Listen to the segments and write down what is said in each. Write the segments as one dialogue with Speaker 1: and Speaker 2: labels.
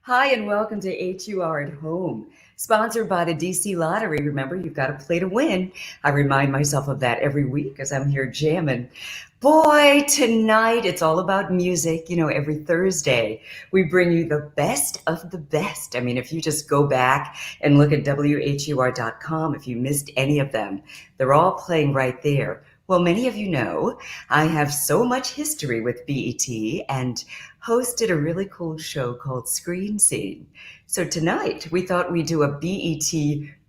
Speaker 1: Hi, and welcome to HUR at Home, sponsored by the DC Lottery. Remember, you've got to play to win. I remind myself of that every week as I'm here jamming. Boy, tonight it's all about music. Every Thursday we bring you the best of the best. I mean, if you just go back and look at WHUR.com, if you missed any of them, they're all playing right there. Well, many of you know I have so much history with BET and hosted a really cool show called Screen Scene. So tonight we thought we'd do a BET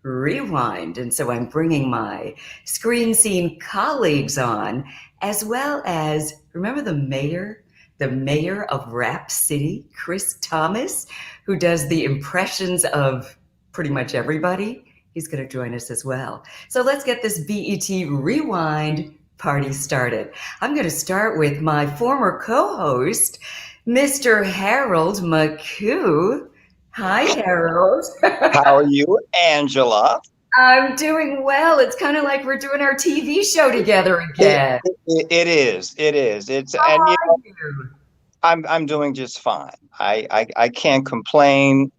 Speaker 1: rewind. And so I'm bringing my Screen Scene colleagues on, as well as, remember the mayor of Rap City, Chris Thomas, who does the impressions of pretty much everybody. He's going to join us as well. So let's get this BET rewind party started. I'm going to start with my former co-host, Mr. Harold McCoo. Hi, Harold.
Speaker 2: How are you, Angela?
Speaker 1: I'm doing well. It's kind of like we're doing our TV show together again.
Speaker 2: It is. It's
Speaker 1: How
Speaker 2: and
Speaker 1: are you?
Speaker 2: I'm doing just fine. I can't complain.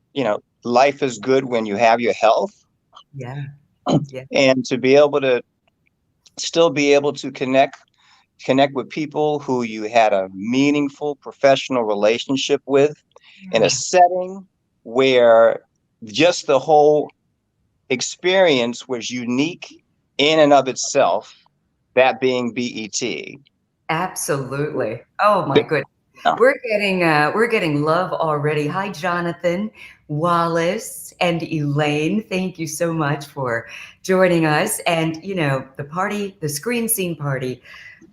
Speaker 2: Life is good when you have your health,
Speaker 1: Yeah. Yeah.
Speaker 2: and to be able to still be able to connect with people who you had a meaningful professional relationship with in a setting where just the whole experience was unique in and of itself, that being BET.
Speaker 1: Absolutely. Oh my goodness.
Speaker 2: Yeah.
Speaker 1: We're getting love already. Hi, Jonathan, Wallace, and Elaine. Thank you so much for joining us. And the Screen Scene party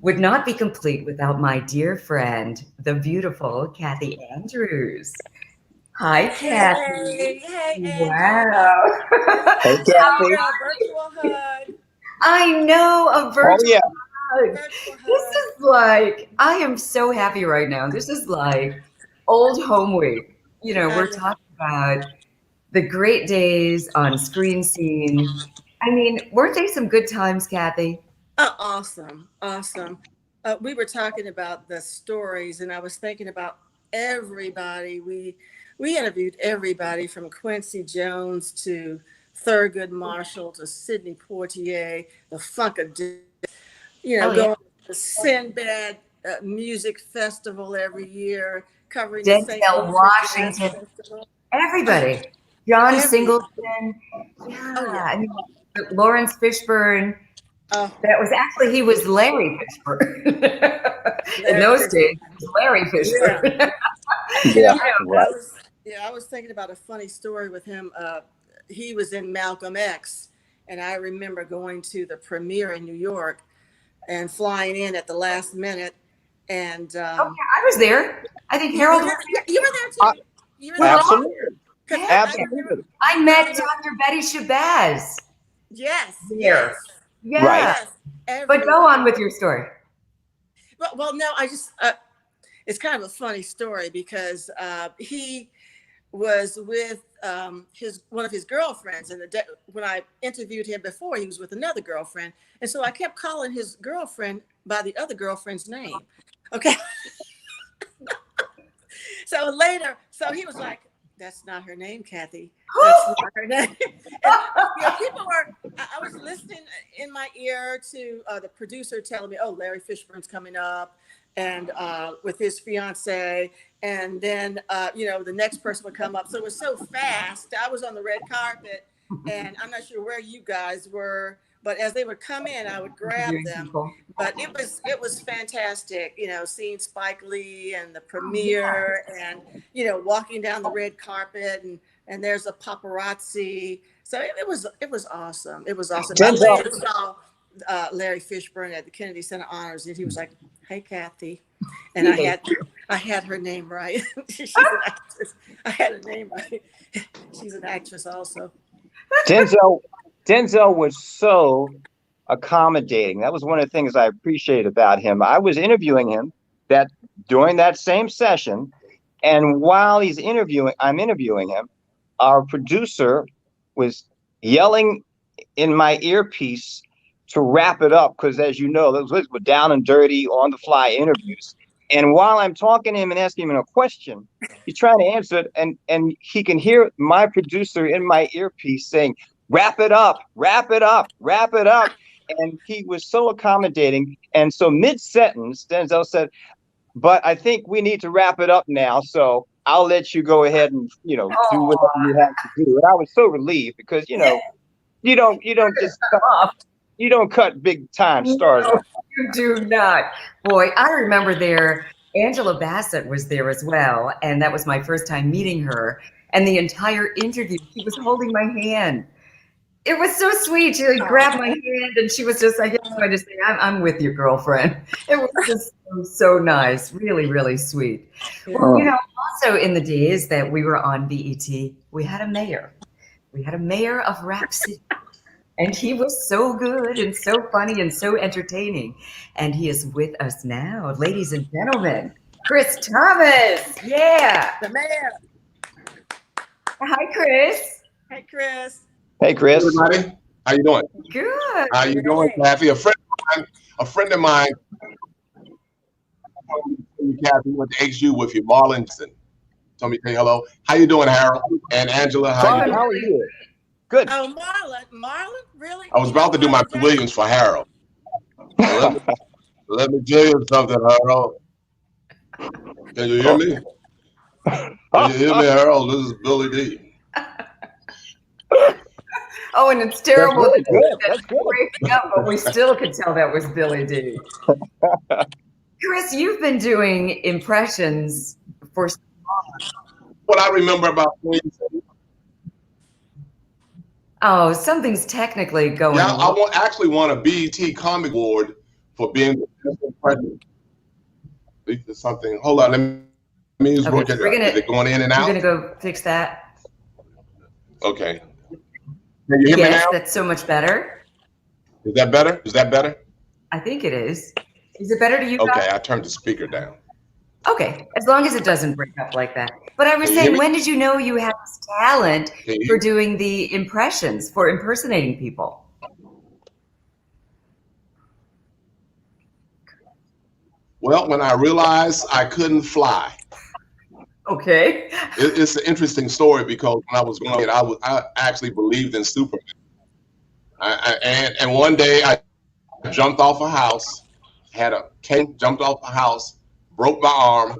Speaker 1: would not be complete without my dear friend, the beautiful Kathy Andrews. Hi, Kathy.
Speaker 3: Hey, Angela.
Speaker 1: Wow.
Speaker 2: Hey, Kathy.
Speaker 3: A virtual hug.
Speaker 1: I know, a
Speaker 2: Oh
Speaker 1: virtual
Speaker 2: yeah.
Speaker 1: hug.
Speaker 3: Virtual
Speaker 1: This
Speaker 3: hug.
Speaker 1: is like, I am so happy right now. This is like old home week. We're talking about the great days on Screen Scene. I mean, weren't they some good times, Kathy?
Speaker 3: Awesome. We were talking about the stories, and I was thinking about everybody. We interviewed everybody from Quincy Jones to Thurgood Marshall to Sidney Poitier, the Funkadelic,
Speaker 1: Oh, yeah.
Speaker 3: going to the Sinbad Music Festival every year, covering the St.
Speaker 1: Denzel
Speaker 3: Louis Jazz
Speaker 1: Washington,
Speaker 3: Festival.
Speaker 1: everybody. John
Speaker 3: Everybody.
Speaker 1: Singleton. Yeah.
Speaker 3: Oh, yeah.
Speaker 1: I mean, Laurence Fishburne.
Speaker 3: Oh,
Speaker 1: That was actually, he was Larry Fishburne. In
Speaker 3: Larry
Speaker 1: those
Speaker 3: Fishburne.
Speaker 1: days, it was Larry Fishburne.
Speaker 2: Yeah.
Speaker 3: I
Speaker 2: Right.
Speaker 3: was thinking about a funny story with him. He was in Malcolm X, and I remember going to the premiere in New York and flying in at the last minute. And
Speaker 1: Oh, yeah, I was there. I think
Speaker 3: you
Speaker 1: Harold
Speaker 3: were
Speaker 1: was
Speaker 3: there, you were there too. You were
Speaker 1: Well,
Speaker 3: there.
Speaker 2: Absolutely.
Speaker 3: Because
Speaker 1: Yeah.
Speaker 3: I
Speaker 2: Absolutely.
Speaker 3: remember,
Speaker 1: I met Dr. Betty Shabazz
Speaker 3: yes,
Speaker 1: there. Yeah.
Speaker 2: Right.
Speaker 3: yes.
Speaker 1: But go
Speaker 3: Everybody.
Speaker 1: on with your story.
Speaker 3: Well, no, I just, it's kind of a funny story because he was with one of his girlfriends, and when I interviewed him before, he was with another girlfriend, and so I kept calling his girlfriend by the other girlfriend's name. Okay. So later, he was like, "That's not her name, Kathy. That's not her name." And, people were. I was listening in my ear to the producer telling me, "Oh, Larry Fishburne's coming up," and with his fiance, and then the next person would come up. So it was so fast. I was on the red carpet, and I'm not sure where you guys were, but as they would come in, I would grab them. But it was fantastic, seeing Spike Lee and the premiere, and walking down the red carpet, and there's a paparazzi. So it was awesome. It was awesome. I
Speaker 2: Denzel.
Speaker 3: later saw Larry Fishburne at the Kennedy Center Honors, and he was like, "Hey, Kathy," and I had her name right. She's an actress. I had her name right. She's an actress also.
Speaker 2: Denzel was so accommodating. That was one of the things I appreciated about him. I was interviewing him during that same session, and while I'm interviewing him, our producer was yelling in my earpiece to wrap it up because, as you know, those were down and dirty, on the fly interviews. And while I'm talking to him and asking him a question, he's trying to answer it, and he can hear my producer in my earpiece saying, "Wrap it up, wrap it up, wrap it up." And he was so accommodating. And so mid-sentence, Denzel said, "But I think we need to wrap it up now. So I'll let you go ahead and, do whatever you have to do." And I was so relieved because, you don't just you don't cut big time stars.
Speaker 1: No, you do not. Boy, I remember there, Angela Bassett was there as well. And that was my first time meeting her. And the entire interview, she was holding my hand. It was so sweet. She grabbed my hand and she was just, I guess, trying to say, I'm with you, girlfriend. It was just so nice. Really, really sweet. Well, also in the days that we were on BET, we had a mayor. We had a mayor of Rap City. And he was so good and so funny and so entertaining. And he is with us now. Ladies and gentlemen, Chris Thomas. Yeah.
Speaker 3: The mayor.
Speaker 1: Hi, Chris.
Speaker 3: Hey, Chris.
Speaker 2: Hey, Chris.
Speaker 4: Hey, everybody. How you doing?
Speaker 1: Good.
Speaker 4: How you doing, Kathy? A friend of mine, Kathy, went to HU with you, Marlon. Told me to say hello. How you doing, Harold? And Angela, how you doing?
Speaker 2: How are you? Good.
Speaker 3: Oh, Marlon, really?
Speaker 4: I was about to do my Williams for Harold. Let me tell you something, Harold. Can you hear me? Can you hear me, Harold? This is Billy D.
Speaker 1: Oh, and it's terrible
Speaker 2: That's good.
Speaker 1: that
Speaker 2: That's good.
Speaker 1: breaking up, but we still could tell that was Billy D. Chris, you've been doing impressions for so long.
Speaker 4: What I remember about me.
Speaker 1: Oh, something's technically going
Speaker 4: Yeah, I
Speaker 1: on.
Speaker 4: actually won a BET Comic Award for being the best impression. Something. Hold on, let me just work it out. Is it going in and out?
Speaker 1: You're going to go fix that?
Speaker 4: Okay. Can you hear me
Speaker 1: Yes,
Speaker 4: now?
Speaker 1: that's so much better.
Speaker 4: Is that better? Is that better?
Speaker 1: I think it is. Is it better to you
Speaker 4: Okay,
Speaker 1: guys?
Speaker 4: I turned the speaker down.
Speaker 1: Okay, as long as it doesn't break up like that. But I was
Speaker 4: Can you hear
Speaker 1: saying,
Speaker 4: me?
Speaker 1: when did you know you had this talent
Speaker 4: Can you
Speaker 1: for
Speaker 4: hear me?
Speaker 1: doing the impressions, for impersonating people?
Speaker 4: Well, when I realized I couldn't fly.
Speaker 1: Okay.
Speaker 4: It's an interesting story because when I was growing up, I actually believed in Superman. And one day I jumped off a house, had a cane, jumped off a house, broke my arm,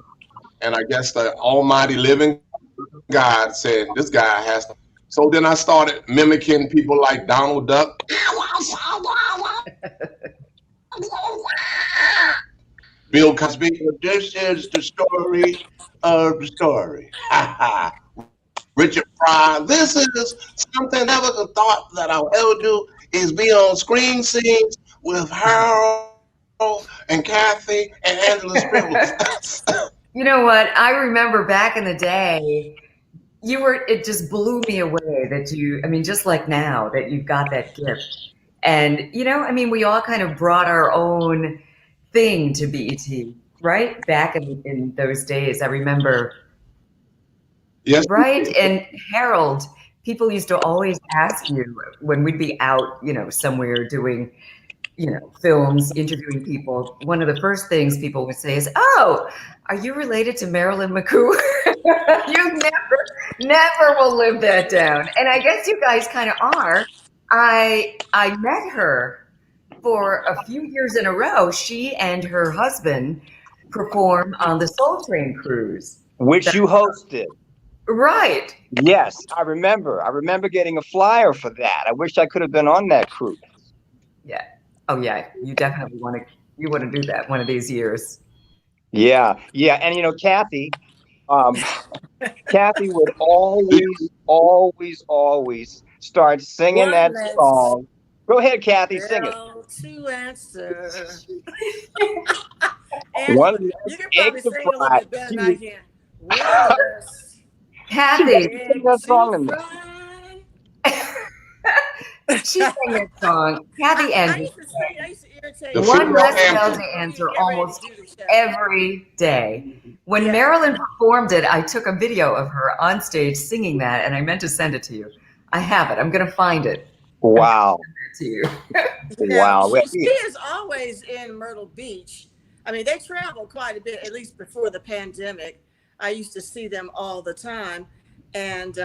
Speaker 4: and I guess the almighty living God said, this guy has to. So then I started mimicking people like Donald Duck. Bill Cosby, this is the story of the story. Richard Pryor, this is something I never thought that I would ever do, is be on screen scenes with Harold and Kathy and Angela Stribling.
Speaker 1: You know what? I remember back in the day, it just blew me away that just like now, that you've got that gift. And, we all kind of brought our own thing to BET, right? Back in those days, I remember.
Speaker 4: Yes.
Speaker 1: Right? And Harold, people used to always ask you when we'd be out, somewhere doing, films, interviewing people. One of the first things people would say is, "Oh, are you related to Marilyn McCoo?" You never will live that down. And I guess you guys kind of are. I met her for a few years in a row. She and her husband perform on the Soul Train cruise.
Speaker 2: Which you hosted.
Speaker 1: Right.
Speaker 2: Yes, I remember. I remember getting a flyer for that. I wish I could have been on that cruise.
Speaker 1: Yeah. Oh, yeah. You definitely want to do that one of these years.
Speaker 2: Yeah. And Kathy, Kathy would always start singing that song. Go ahead, Kathy, sing it.
Speaker 3: To answer.
Speaker 2: One of the
Speaker 3: You can probably sing a little bit better than I can. Willis,
Speaker 1: Kathy,
Speaker 2: sing that song in there.
Speaker 1: she sang that song. Kathy Andrews.
Speaker 3: I used to irritate
Speaker 1: One less
Speaker 4: anthem.
Speaker 1: bell to answer almost every day. When Marilyn performed it, I took a video of her on stage singing that, and I meant to send it to you. I have it. I'm going to find it.
Speaker 2: Wow.
Speaker 1: To you.
Speaker 2: Wow.
Speaker 3: She is always in Myrtle Beach. I mean, they travel quite a bit, at least before the pandemic. I used to see them all the time. And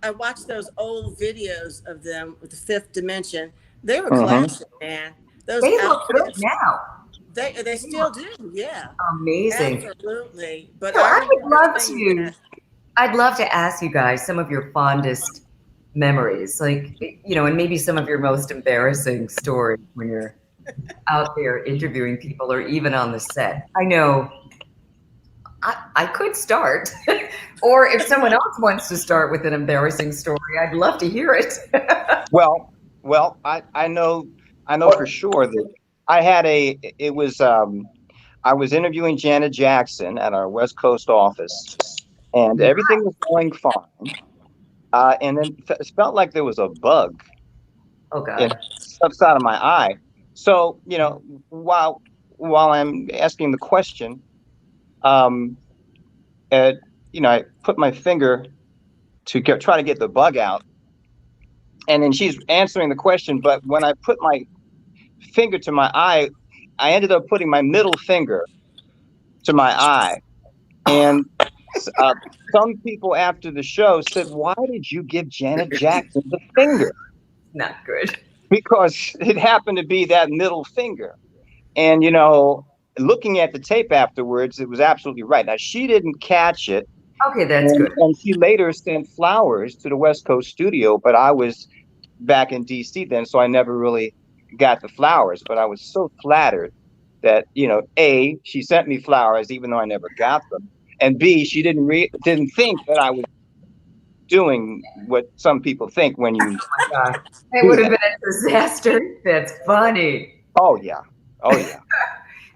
Speaker 3: I watched those old videos of them with the Fifth Dimension. They were classic, man. Those
Speaker 1: They look good
Speaker 3: outfits,
Speaker 1: now.
Speaker 3: they still do, yeah,
Speaker 1: Amazing.
Speaker 3: absolutely. But
Speaker 1: So
Speaker 3: I
Speaker 1: I would
Speaker 3: remember
Speaker 1: love
Speaker 3: seeing
Speaker 1: to.
Speaker 3: that.
Speaker 1: I'd love to ask you guys some of your fondest memories, like, and maybe some of your most embarrassing stories when you're out there interviewing people or even on the set. I know I could start, or if someone else wants to start with an embarrassing story, I'd love to hear it.
Speaker 2: Well, I know for sure that I was interviewing Janet Jackson at our West Coast office, and everything was going fine. And then it felt like there was a bug
Speaker 1: Oh
Speaker 2: in
Speaker 1: God.
Speaker 2: the side of my eye. So, while I'm asking the question, um, uh, I put my finger to try to get the bug out, and then she's answering the question. But when I put my finger to my eye, I ended up putting my middle finger to my eye, and uh, some people after the show said, "Why did you give Janet Jackson the finger?"
Speaker 1: Not good.
Speaker 2: Because it happened to be that middle finger. And, looking at the tape afterwards, it was absolutely right. Now, she didn't catch it.
Speaker 1: Okay, that's good.
Speaker 2: And she later sent flowers to the West Coast studio, but I was back in DC then, so I never really got the flowers. But I was so flattered that, A, she sent me flowers, even though I never got them. And B, she didn't think that I was doing what some people think when you
Speaker 1: God. It
Speaker 2: do
Speaker 1: would have
Speaker 2: that.
Speaker 1: been a disaster. That's funny.
Speaker 2: Oh, yeah. Oh, yeah.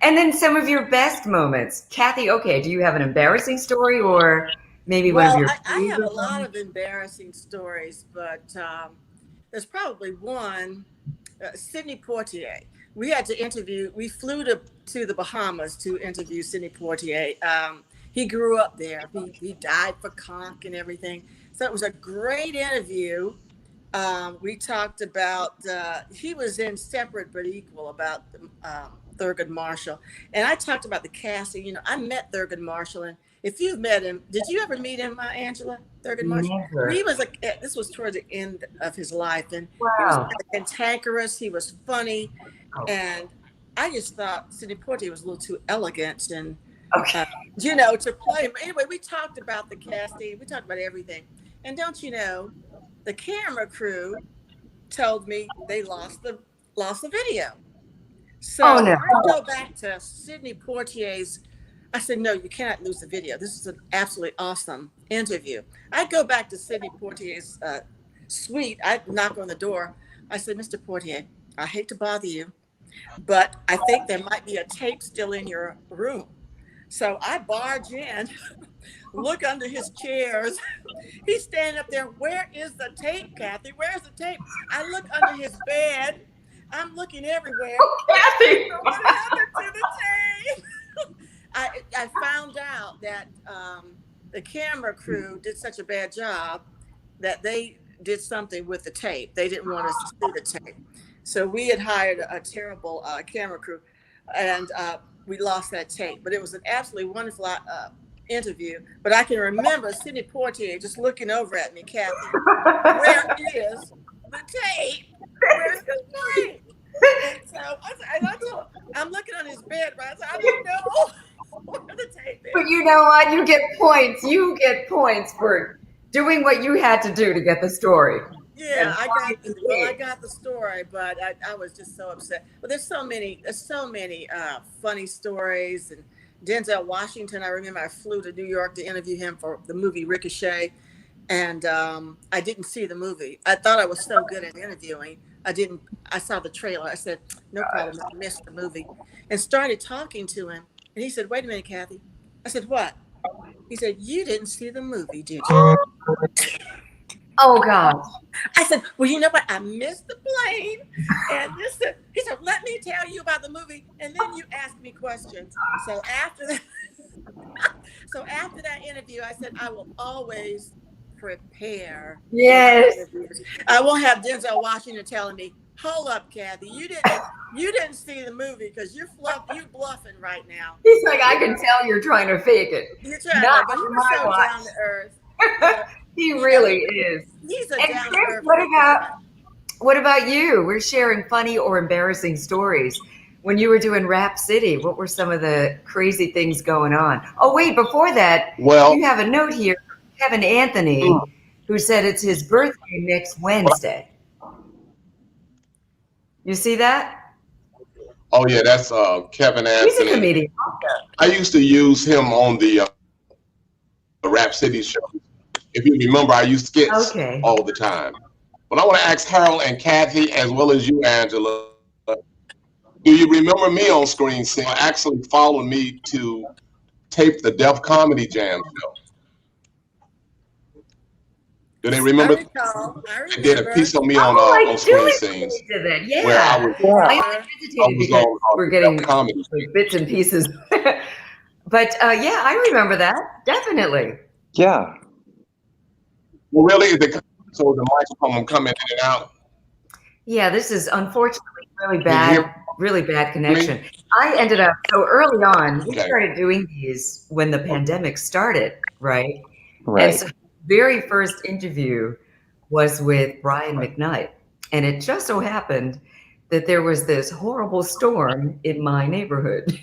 Speaker 1: And then some of your best moments. Kathy, okay, do you have an embarrassing story or maybe one of
Speaker 3: Well,
Speaker 1: your
Speaker 3: I have a
Speaker 1: favorite
Speaker 3: lot
Speaker 1: ones?
Speaker 3: of embarrassing stories, but there's probably one. Sidney Poitier. We flew to the Bahamas to interview Sidney Poitier. He grew up there. He died for conch and everything. So it was a great interview. We talked about, he was in Separate but Equal about Thurgood Marshall. And I talked about the casting. I met Thurgood Marshall. And if you've met him, did you ever meet him, Angela? Thurgood Marshall?
Speaker 1: Never.
Speaker 3: He was this was toward the end of his life. And he was
Speaker 1: Wow.
Speaker 3: cantankerous. He was funny.
Speaker 1: Oh,
Speaker 3: And I just thought Sidney Poitier was a little too elegant and,
Speaker 1: okay.
Speaker 3: to play him. Anyway, we talked about the casting. We talked about everything. And don't you know, the camera crew told me they lost the video. So
Speaker 1: Oh, no.
Speaker 3: I go back to Sidney Poitier's. I said, no, you cannot lose the video. This is an absolutely awesome interview. I go back to Sidney Poitier's suite. I knock on the door. I said, Mr. Poitier, I hate to bother you, but I think there might be a tape still in your room. So I barge in, look under his chairs. He's standing up there. Where is the tape, Kathy? Where's the tape? I look under his bed. I'm looking everywhere.
Speaker 1: Kathy.
Speaker 3: What happened to the tape? I found out that the camera crew did such a bad job that they did something with the tape. They didn't want us to see the tape. So we had hired a terrible camera crew, and we lost that tape. But it was an absolutely wonderful interview. But I can remember Sidney Poitier just looking over at me, Kathy. Where is the tape? Where's the tape? And so I'm looking on his bed, right? I said, I don't know where the tape is.
Speaker 1: But you know what? You get points. You get points for doing what you had to do to get the story.
Speaker 3: Yeah, I got the story, but I was just so upset. But there's so many funny stories. And Denzel Washington, I remember I flew to New York to interview him for the movie Ricochet, and I didn't see the movie. I thought I was so good at interviewing. I saw the trailer. I said, no problem, I missed the movie, and started talking to him. And he said, wait a minute, Kathy. I said, what? He said, you didn't see the movie, did you?
Speaker 1: Oh, gosh.
Speaker 3: I said, well, you know what? I missed the plane. And he said, let me tell you about the movie. And then you ask me questions. So after that interview, I said, I will always prepare.
Speaker 1: Yes.
Speaker 3: I won't have Denzel Washington telling me, hold up, Kathy, you didn't You didn't see the movie because you're bluffing right now.
Speaker 1: He's like, I can tell you're trying to fake it.
Speaker 3: You're trying
Speaker 1: Not
Speaker 3: to, but he
Speaker 1: on
Speaker 3: was
Speaker 1: my
Speaker 3: so
Speaker 1: watch.
Speaker 3: down to earth. You know,
Speaker 1: He really is.
Speaker 3: he's a
Speaker 1: And
Speaker 3: down to
Speaker 1: Chris,
Speaker 3: earth.
Speaker 1: what about you? We're sharing funny or embarrassing stories. When you were doing Rap City, what were some of the crazy things going on? Oh, wait, before that,
Speaker 4: Well,
Speaker 1: you have a note here from Kevin Anthony, who said it's his birthday next Wednesday. You see that?
Speaker 4: oh yeah, that's Kevin
Speaker 1: He's a
Speaker 4: Anthony.
Speaker 1: comedian.
Speaker 4: I used to use him on the Rap City show. If you remember, I used skits
Speaker 1: Okay.
Speaker 4: all the time. But I want to ask Harold and Kathy, as well as you, Angela, do you remember me on screen? Actually followed me to tape the Def Comedy Jam show. Do they remember?
Speaker 3: I recall.
Speaker 4: They did a piece of me on screen scenes.
Speaker 1: Yeah.
Speaker 4: Where I was,
Speaker 1: I hesitated because we're getting
Speaker 4: comedy.
Speaker 1: bits and pieces. But yeah, I remember that. Definitely.
Speaker 2: Yeah.
Speaker 4: Well, really, so the microphone coming in and out.
Speaker 1: Yeah, this is unfortunately really
Speaker 4: Can you
Speaker 1: bad connection. I ended up, so early on, we
Speaker 4: Okay.
Speaker 1: started doing these when the pandemic started, right? And
Speaker 2: Right.
Speaker 1: so the very first interview was with Brian McKnight. And it just so happened that there was this horrible storm in my neighborhood.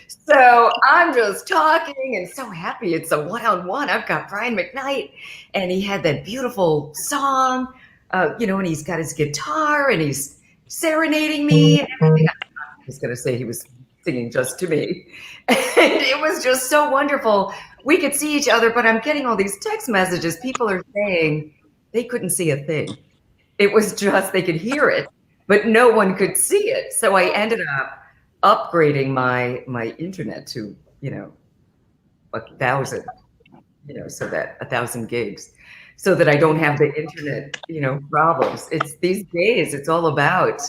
Speaker 1: So I'm just talking and so happy. It's a one-on-one. I've got Brian McKnight, and he had that beautiful song, and he's got his guitar and he's serenading me and everything. I was going to say he was singing just to me. And it was just so wonderful. We could see each other, but I'm getting all these text messages. People are saying they couldn't see a thing. It was just, they could hear it, but no one could see it. So I ended up upgrading my internet to 1,000, so that 1,000 gigs, so that I don't have the internet problems. It's these days it's all about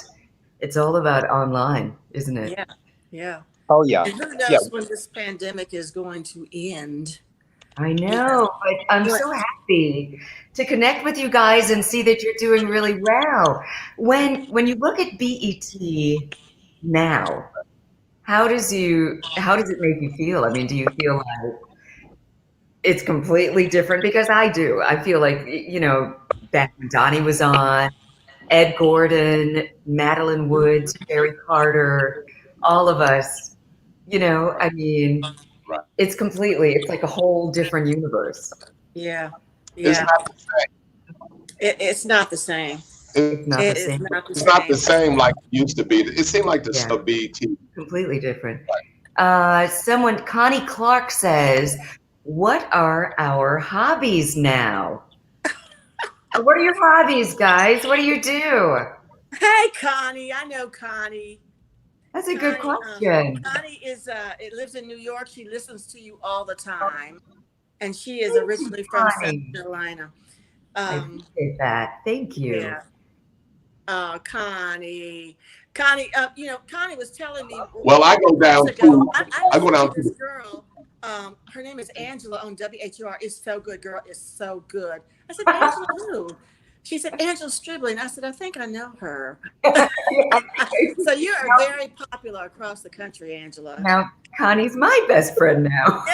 Speaker 1: online, isn't it?
Speaker 3: Yeah.
Speaker 2: Oh yeah.
Speaker 3: And who knows when this pandemic is going to end?
Speaker 1: I know, but I'm so happy to connect with you guys and see that you're doing really well. When you look at BET now, how does it make you feel? I mean, do you feel like it's completely different? Because I do. I feel like, back when Donnie was on, Ed Gordon, Madeline Woods, Jerry Carter, all of us, I mean,
Speaker 4: Right.
Speaker 1: it's like a whole different universe.
Speaker 3: Yeah.
Speaker 4: It's not the same.
Speaker 3: It's not the same.
Speaker 1: It's not the same.
Speaker 4: It's not the same like it used to be. It seemed like the BET.
Speaker 1: Completely different. Connie Clark says, what are our hobbies now? What are your hobbies, guys? What do you do?
Speaker 3: Hey, Connie. I know Connie.
Speaker 1: That's a good question.
Speaker 3: Connie lives in New York. She listens to you all the time. And she is originally from South Carolina.
Speaker 1: I appreciate that. Thank you.
Speaker 3: Yeah. Connie. Connie was telling me.
Speaker 4: Well, I go down to.
Speaker 3: I go down to this girl. Her name is Angela on WHUR. It's so good, girl. It's so good. I said, Angela who? She said, Angela Stribling. I said, I think I know her. So you are very popular across the country, Angela.
Speaker 1: Now, Connie's my best friend now.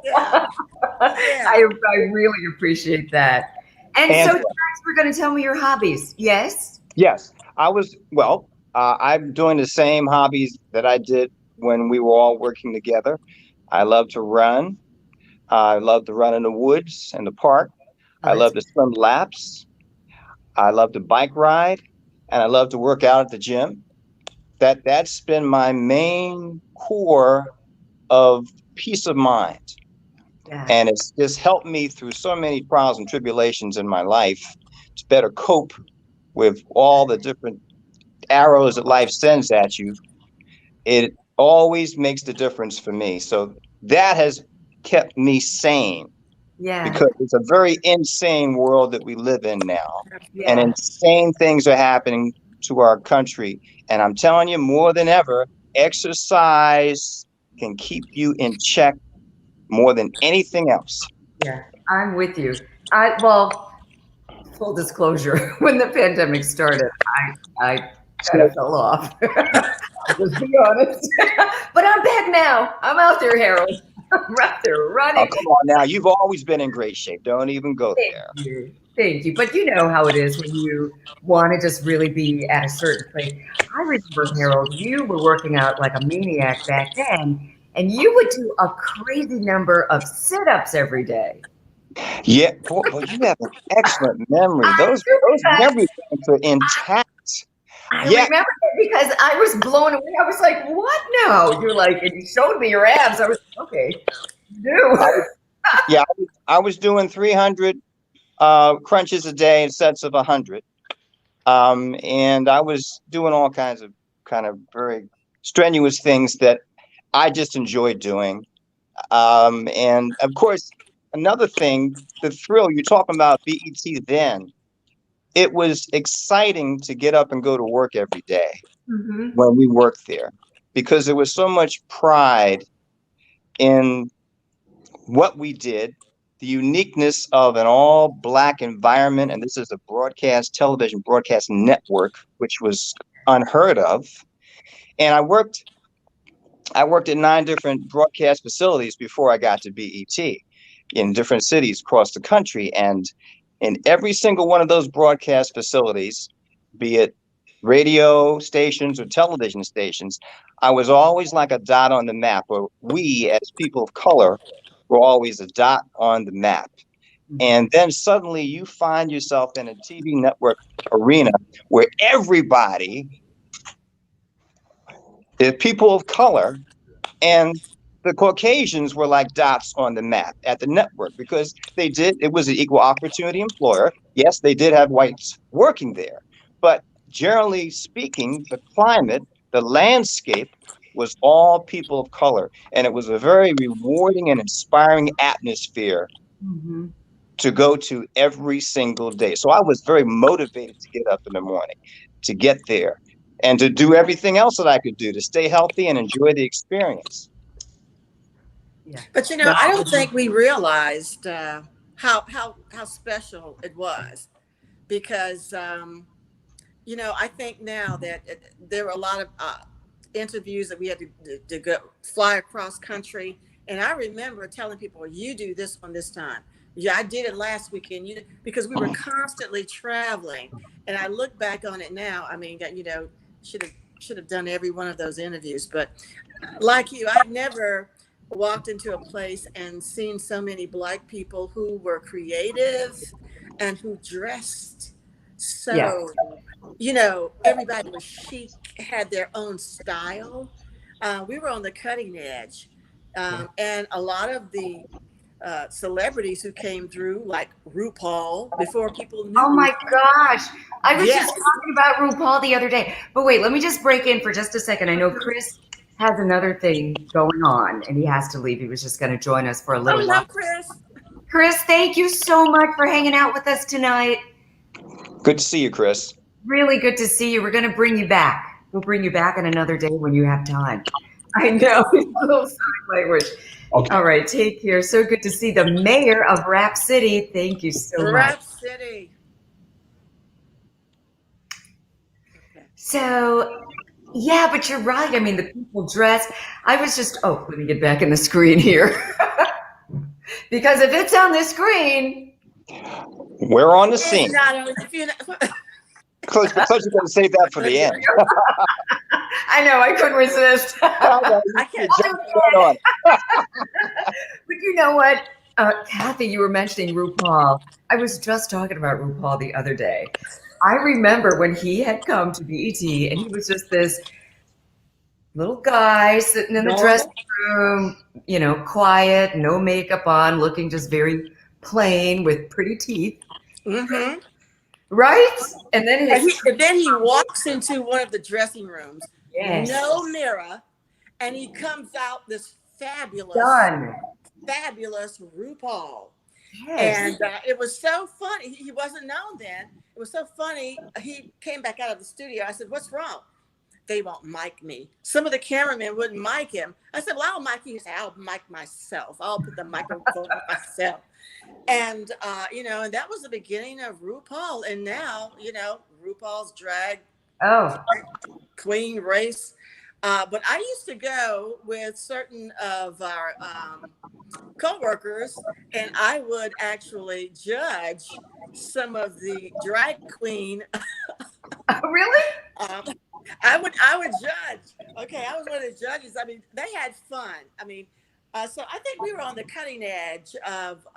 Speaker 3: Yeah.
Speaker 1: I really appreciate that. And
Speaker 2: Angela,
Speaker 1: so you guys were going to tell me your hobbies, yes?
Speaker 2: Yes. I'm doing the same hobbies that I did when we were all working together. I love to run. I love to run in the woods and the park. I love to swim laps. I love to bike ride, and I love to work out at the gym. That's been my main core of peace of mind. Yeah. And it's just helped me through so many trials and tribulations in my life to better cope with all the different arrows that life sends at you. It always makes the difference for me. So that has kept me sane. Yeah. Because it's a very insane world that we live in now. Yeah. And insane things are happening to our country. And I'm telling you, more than ever, exercise can keep you in check more than anything else.
Speaker 1: Yeah, I'm with you. Full disclosure, when the pandemic started, I kind of fell off. I'll just be honest. But I'm back now. I'm out there, Harold. I'm out there
Speaker 2: Oh,
Speaker 1: running.
Speaker 2: come on now. You've always been in great shape. Don't even go
Speaker 1: Thank
Speaker 2: there.
Speaker 1: you. Thank you. But you know how it is when you want to just really be at a certain place. I remember, Harold, you were working out like a maniac back then, and you would do a crazy number of sit-ups every day.
Speaker 2: Yeah, boy, you have an excellent memory.
Speaker 1: I
Speaker 2: Those
Speaker 1: do
Speaker 2: those
Speaker 1: because
Speaker 2: memory banks are intact.
Speaker 1: I
Speaker 2: Yeah,
Speaker 1: remember it because I was blown away. I was like, what now? You're like, and you showed me your abs. I was like, okay, you
Speaker 2: I was, yeah, I was doing 300 crunches a day in sets of 100. And I was doing all kinds of kind of very strenuous things that I just enjoyed doing. And of course, another thing, the thrill, you're talking about BET then, it was exciting to get up and go to work every day
Speaker 1: do.
Speaker 2: when we worked there because there was so much pride in what we did, the uniqueness of an all black environment. And this is a broadcast, television broadcast network, which was unheard of. And I worked at 9 different broadcast facilities before I got to BET in different cities across the country. And in every single one of those broadcast facilities, be it radio stations or television stations, I was always like a dot on the map, or we as people of color were always a dot on the map. And then suddenly you find yourself in a TV network arena where everybody is people of color, and the Caucasians were like dots on the map at the network because it was an equal opportunity employer. Yes, they did have whites working there, but generally speaking, the climate, the landscape was all people of color. And it was a very rewarding and inspiring atmosphere
Speaker 1: Mm-hmm.
Speaker 2: to go to every single day. So I was very motivated to get up in the morning, to get there, and to do everything else that I could do to stay healthy and enjoy the experience.
Speaker 1: Yeah.
Speaker 3: But I don't think we realized how special it was because I think now that there were a lot of interviews that we had to go fly across country, and I remember telling people, "You do this one this time." Yeah, I did it last weekend. Because we were constantly traveling, and I look back on it now. I mean, should have done every one of those interviews, but like you, I've never walked into a place and seen so many Black people who were creative and who dressed
Speaker 1: Yeah.
Speaker 3: so, everybody was chic, had their own style. We were on the cutting edge. And a lot of the celebrities who came through, like RuPaul, before people knew
Speaker 1: Oh my
Speaker 3: RuPaul.
Speaker 1: gosh. I was
Speaker 3: Yes.
Speaker 1: just talking about RuPaul the other day. But wait, let me just break in for just a second. I know Chris has another thing going on and he has to leave. He was just going to join us for a little
Speaker 3: Oh,
Speaker 1: while.
Speaker 3: no, Chris.
Speaker 1: Chris, thank you so much for hanging out with us tonight.
Speaker 2: Good to see you, Chris.
Speaker 1: Really good to see you. We're going to bring you back. We'll bring you back on another day when you have time. I know. It's a little sign language.
Speaker 4: Okay.
Speaker 1: All right. Take care. So good to see the mayor of Rap City. Thank you so much.
Speaker 3: Rap City.
Speaker 1: So, yeah, but you're right. I mean, the people dress. I was just, let me get back in the screen here. Because if it's on the screen,
Speaker 2: We're on the
Speaker 3: It's
Speaker 2: scene.
Speaker 3: not only if you're not.
Speaker 2: Because you're going to save that for the end.
Speaker 1: I know, I couldn't resist.
Speaker 3: I can't.
Speaker 1: But you know what? Kathy, you were mentioning RuPaul. I was just talking about RuPaul the other day. I remember when he had come to BET and he was just this little guy sitting in the dressing room, quiet, no makeup on, looking just very plain with pretty teeth.
Speaker 3: Mm-hmm.
Speaker 1: Right? And then
Speaker 3: he walks into one of the dressing rooms,
Speaker 1: Yes.
Speaker 3: no mirror, and he comes out this fabulous RuPaul.
Speaker 1: Yes.
Speaker 3: And it was so funny. He wasn't known then. It was so funny. He came back out of the studio. I said, "What's wrong?" "They won't mic me." Some of the cameramen wouldn't mic him. I said, "Well, I'll mic you." He said, "I'll mic myself. I'll put the microphone on myself." And, and that was the beginning of RuPaul. And now, RuPaul's drag
Speaker 1: Oh,
Speaker 3: Queen race. But I used to go with certain of our co-workers, and I would actually judge some of the drag queen.
Speaker 1: really?
Speaker 3: Um, I would judge. Okay, I was one of the judges. I mean, they had fun. I mean, so I think we were on the cutting edge of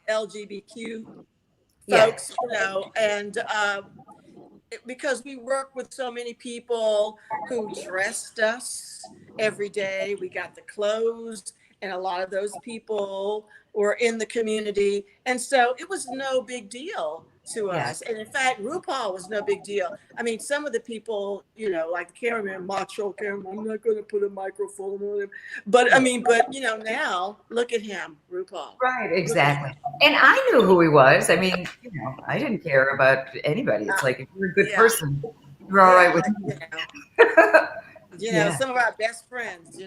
Speaker 3: LGBTQ
Speaker 1: Yeah.
Speaker 3: folks, and because we work with so many people who dressed us every day. We got the clothes, and a lot of those people were in the community. And so it was no big deal to
Speaker 1: Yeah.
Speaker 3: us. And in fact, RuPaul was no big deal. I mean, some of the people, like the cameraman, macho cameraman, I'm not going to put a microphone on him. But I mean, now look at him, RuPaul.
Speaker 1: Right, exactly. And I knew who he was. I mean, I didn't care about anybody. It's like if you're a good
Speaker 3: Yeah.
Speaker 1: person, you're all right with me. Yeah.
Speaker 3: Some of our best friends,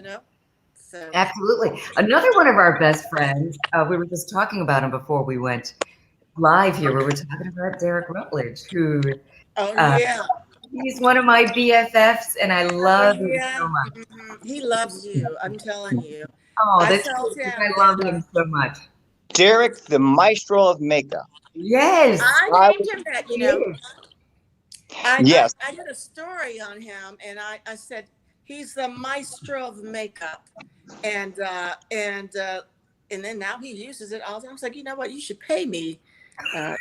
Speaker 3: So
Speaker 1: Absolutely. Another one of our best friends, we were just talking about him before we went live here. We were talking about Derek Rutledge, who
Speaker 3: yeah.
Speaker 1: he's one of my BFFs, and I love him so much.
Speaker 3: Mm-hmm. He loves you. I'm telling you.
Speaker 1: Oh,
Speaker 3: I
Speaker 1: that's
Speaker 3: felt
Speaker 1: cool.
Speaker 3: him.
Speaker 1: I love him so much.
Speaker 2: Derek, the maestro of makeup.
Speaker 1: Yes.
Speaker 3: I named him that,
Speaker 2: Yes.
Speaker 3: I did a story on him, and I said he's the maestro of makeup, and then now he uses it all the time. I was like, you know what? You should pay me,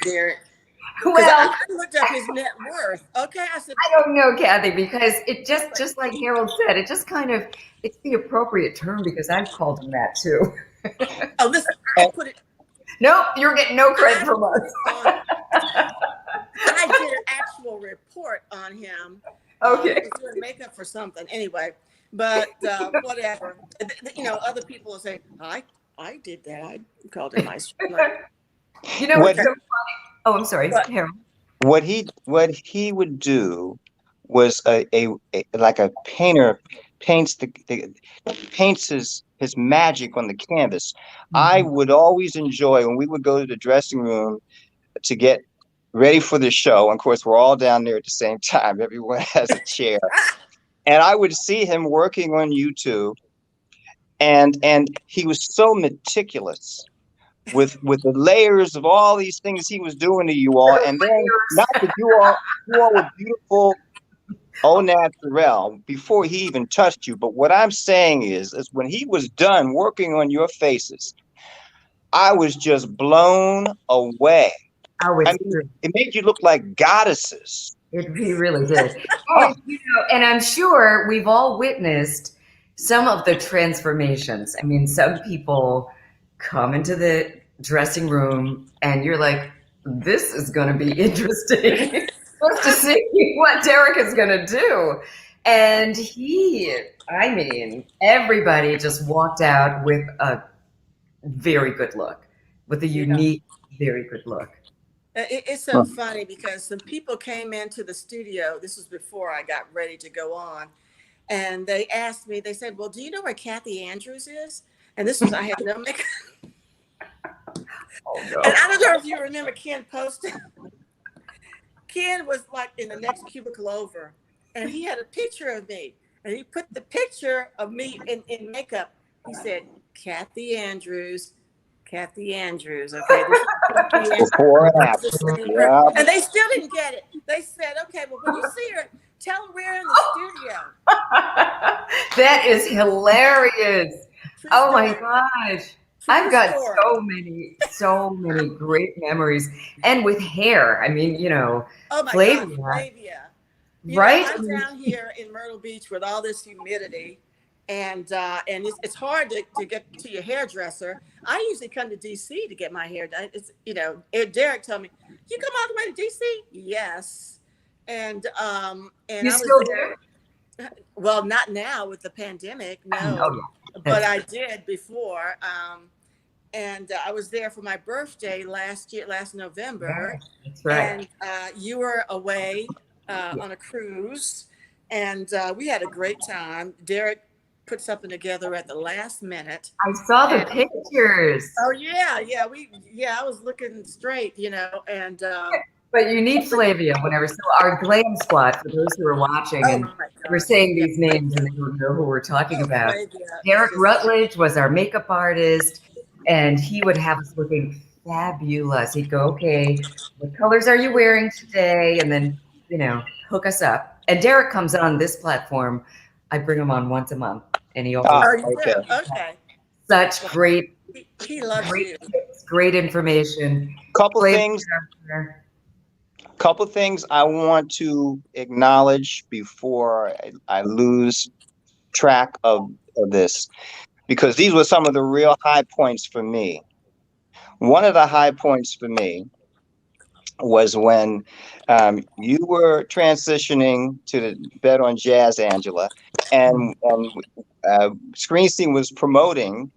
Speaker 3: Derek.
Speaker 1: Well,
Speaker 3: I looked up his net worth. Okay, I said,
Speaker 1: I don't know, Kathy, because it just like Harold said, it just kind of, it's the appropriate term because I've called him that too.
Speaker 3: oh, listen, I put it.
Speaker 1: Nope, you're getting no credit from us.
Speaker 3: I did an actual report on him.
Speaker 1: Okay.
Speaker 3: He was doing makeup for something. Anyway, but whatever. Other people will say, I did that. I called him maestro.
Speaker 1: You know what's so funny? Oh, I'm sorry, Harold.
Speaker 2: What he would do was like a painter paints paints his magic on the canvas. I would always enjoy when we would go to the dressing room to get ready for the show. And of course, we're all down there at the same time. Everyone has a chair, and I would see him working on YouTube, and he was so meticulous with the layers of all these things he was doing to you all, and then not that you all were beautiful au naturel before he even touched you. But what I'm saying is when he was done working on your faces, I was just blown away. It made you look like goddesses.
Speaker 1: He really did. And I'm sure we've all witnessed some of the transformations. I mean, some people come into the dressing room and you're like, this is going to be interesting just to see what Derek is going to do. And everybody just walked out with a very good look, with a unique, very good look.
Speaker 3: It's so funny because some people came into the studio. This was before I got ready to go on. And they asked me, they said, well, do you know where Kathy Andrews is? And this was, I had no makeup.
Speaker 1: Oh, no.
Speaker 3: And I don't know if you remember Ken posted. Ken was like in the next cubicle over, and he had a picture of me. And he put the picture of me in makeup. He said, Kathy Andrews. Kathy Andrews, okay.
Speaker 2: Before and after. Yeah.
Speaker 3: And they still didn't get it. They said, okay, well, when you see her, tell her we're in the studio.
Speaker 1: That is hilarious. Oh my gosh. I've got so many great memories. And with hair, I mean,
Speaker 3: Flavia.
Speaker 1: Right?
Speaker 3: I'm down here in Myrtle Beach with all this humidity. And it's hard to get to your hairdresser. I usually come to DC to get my hair done. Derek told me, you come all the way to DC? Yes. And
Speaker 1: you still do?
Speaker 3: Well, not now with the pandemic, no. But I did before. And I was there for my birthday last November.
Speaker 1: That's right.
Speaker 3: And you were away on a cruise, and we had a great time. Derek put something together at the last minute.
Speaker 1: I saw the pictures.
Speaker 3: Oh yeah. I was looking straight, and
Speaker 1: But you need Flavia whenever. So our glam squad, for those who are watching,
Speaker 3: Oh
Speaker 1: and
Speaker 3: my God.
Speaker 1: we're saying
Speaker 3: Yeah,
Speaker 1: these names and they don't know who we're talking about.
Speaker 3: Flavia is
Speaker 1: Derek
Speaker 3: just-
Speaker 1: Rutledge was our makeup artist, and he would have us looking fabulous. He'd go, okay, what colors are you wearing today? And then, hook us up. And Derek comes on this platform. I bring him on once a month, and he always
Speaker 3: Oh, you
Speaker 2: Okay.
Speaker 3: do? Okay.
Speaker 1: such great,
Speaker 3: He loves you.
Speaker 1: great information.
Speaker 2: Couple
Speaker 1: Flavia
Speaker 2: things.
Speaker 1: there.
Speaker 2: Couple things I want to acknowledge before I lose track of this, because these were some of the real high points for me. One of the high points for me was when you were transitioning to the Bet on Jazz, Angela, and Screen Scene was promoting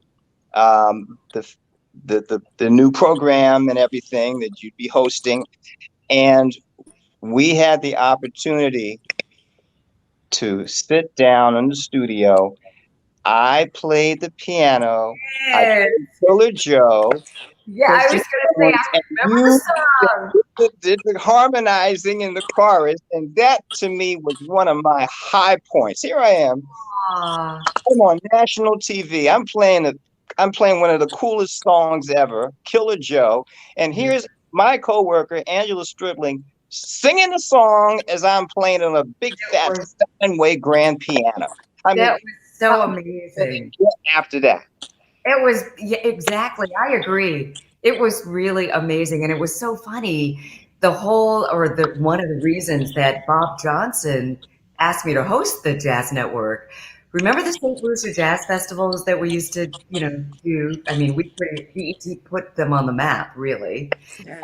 Speaker 2: the new program and everything that you'd be hosting, and we had the opportunity to sit down in the studio. I played the piano. I
Speaker 1: Yes.
Speaker 2: played Killer Joe.
Speaker 1: Yeah, I was going to say, I remember the song.
Speaker 2: Did the harmonizing in the chorus, and that to me was one of my high points. Here I am.
Speaker 1: Aw.
Speaker 2: I'm on national TV. I'm playing one of the coolest songs ever, Killer Joe. And here's my coworker, Angela Stribling, singing the song as I'm playing on a big fat Steinway grand piano. I mean,
Speaker 1: That was so amazing.
Speaker 2: after that.
Speaker 1: It was, yeah, exactly. I agree. It was really amazing. And it was so funny. One of the reasons that Bob Johnson asked me to host the Jazz Network. Remember the St. Lucia Jazz Festivals that we used to, do? I mean, BET put them on the map, really.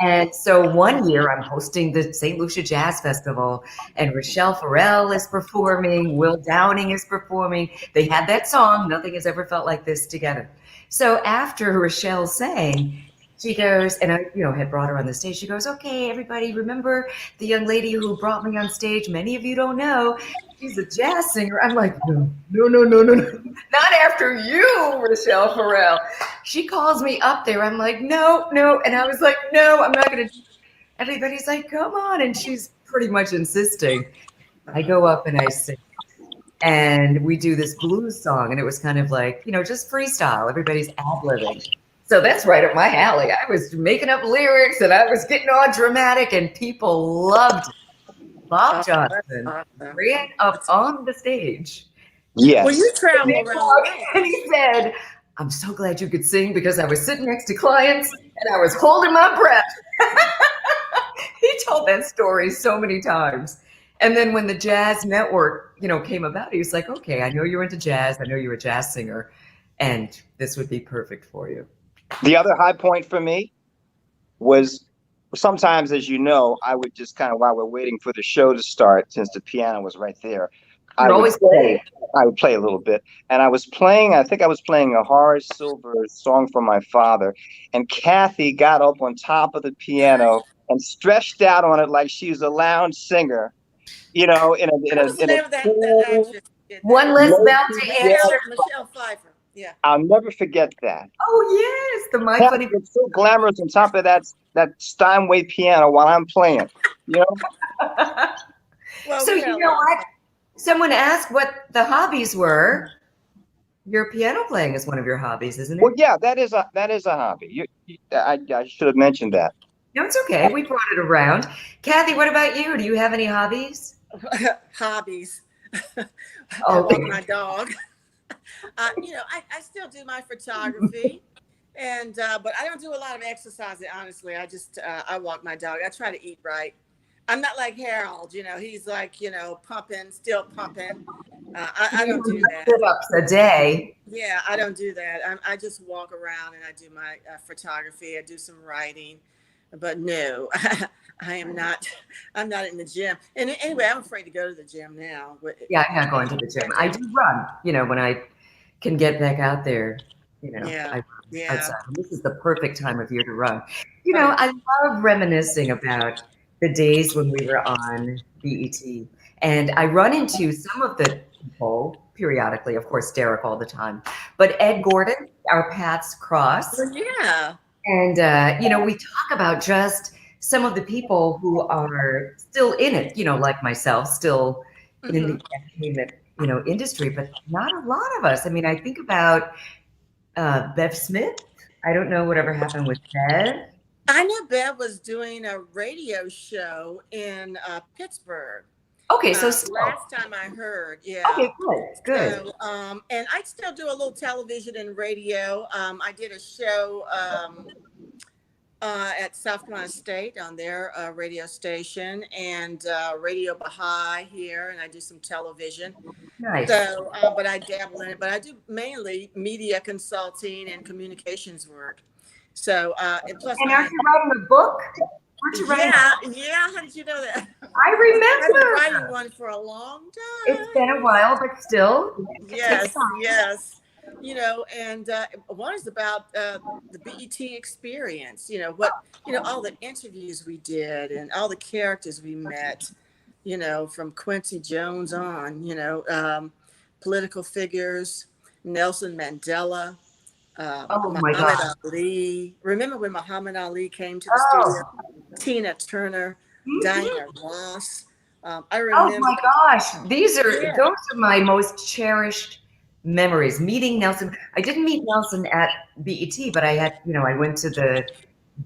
Speaker 1: And so one year I'm hosting the St. Lucia Jazz Festival, and Rochelle Farrell is performing, Will Downing is performing. They had that song, Nothing Has Ever Felt Like This, together. So after Rochelle sang, she goes, and I, had brought her on the stage. She goes, okay, everybody, remember the young lady who brought me on stage? Many of you don't know. She's a jazz singer. I'm like, no. Not after you, Rochelle Farrell. She calls me up there. I'm like, no. And I was like, no, I'm not going to. Everybody's like, come on. And she's pretty much insisting. I go up and I sing. And we do this blues song. And it was kind of like, just freestyle. Everybody's ad-libbing. So that's right up my alley. I was making up lyrics and I was getting all dramatic, and people loved it. Bob Johnson ran up on the stage.
Speaker 2: Yes.
Speaker 3: Well, you travel around.
Speaker 1: And he said, I'm so glad you could sing, because I was sitting next to clients and I was holding my breath. He told that story so many times. And then when the Jazz Network, came about, he was like, okay, I know you're into jazz. I know you're a jazz singer, and this would be perfect for you.
Speaker 2: The other high point for me was sometimes, as you know, I would just kind of, while we're waiting for the show to start, since the piano was right there, I would play a little bit. And I think I was playing a Horace Silver song from my father. And Kathy got up on top of the piano and stretched out on it like she's a lounge singer, in a
Speaker 1: One Less Bell to Answer.
Speaker 3: Michelle Pfeiffer. Yeah.
Speaker 2: I'll never forget that.
Speaker 1: Oh yes, the My
Speaker 2: Kathy
Speaker 1: Funny.
Speaker 2: was so glamorous on top of that Steinway piano while I'm playing.
Speaker 3: Well,
Speaker 1: So you know what? Someone asked what the hobbies were. Your piano playing is one of your hobbies, isn't it?
Speaker 2: Well, yeah, that is a hobby. I should have mentioned that.
Speaker 1: No, it's okay. We brought it around. Kathy, what about you? Do you have any hobbies?
Speaker 3: Hobbies.
Speaker 1: Oh,
Speaker 3: I walk my dog. I still do my photography, and but I don't do a lot of exercising. Honestly, I walk my dog. I try to eat right. I'm not like Harold. He's like still pumping. I don't do that.
Speaker 1: Sit-ups a day.
Speaker 3: Yeah, I don't do that. I just walk around and I do my photography. I do some writing, but no, I'm not in the gym. And anyway, I'm afraid to go to the gym now.
Speaker 1: Yeah, I'm not going to the gym. I do run. When I can get back out there, outside. This is the perfect time of year to run. I love reminiscing about the days when we were on BET. And I run into some of the people periodically, of course, Derek all the time, but Ed Gordon, our paths cross.
Speaker 3: Yeah.
Speaker 1: And, we talk about just some of the people who are still in it, like myself, still in the entertainment, industry, but not a lot of us. I mean, I think about Bev Smith. I don't know whatever happened with Bev.
Speaker 3: I know Bev was doing a radio show in Pittsburgh.
Speaker 1: Okay, so still.
Speaker 3: Last time I heard, yeah.
Speaker 1: Okay, good.
Speaker 3: So, and I still do a little television and radio. I did a show at South Carolina State on their radio station, and Radio Baha'i here, and I do some television.
Speaker 1: Nice.
Speaker 3: So, but I dabble in it, but I do mainly media consulting and communications work. So, and plus,
Speaker 1: and aren't you writing a book?
Speaker 3: Yeah. How did you know that?
Speaker 1: I remember.
Speaker 3: I've been writing one for a long time.
Speaker 1: It's been a while, but still.
Speaker 3: Yes. And one is about the BET experience. All the interviews we did and all the characters we met. From Quincy Jones on. Political figures, Nelson Mandela. Muhammad Ali. Remember when Muhammad Ali came to the studio? Tina Turner, Diana Ross. I remember.
Speaker 1: Oh my gosh, those are my most cherished memories. Meeting Nelson. I didn't meet Nelson at BET, but I went to the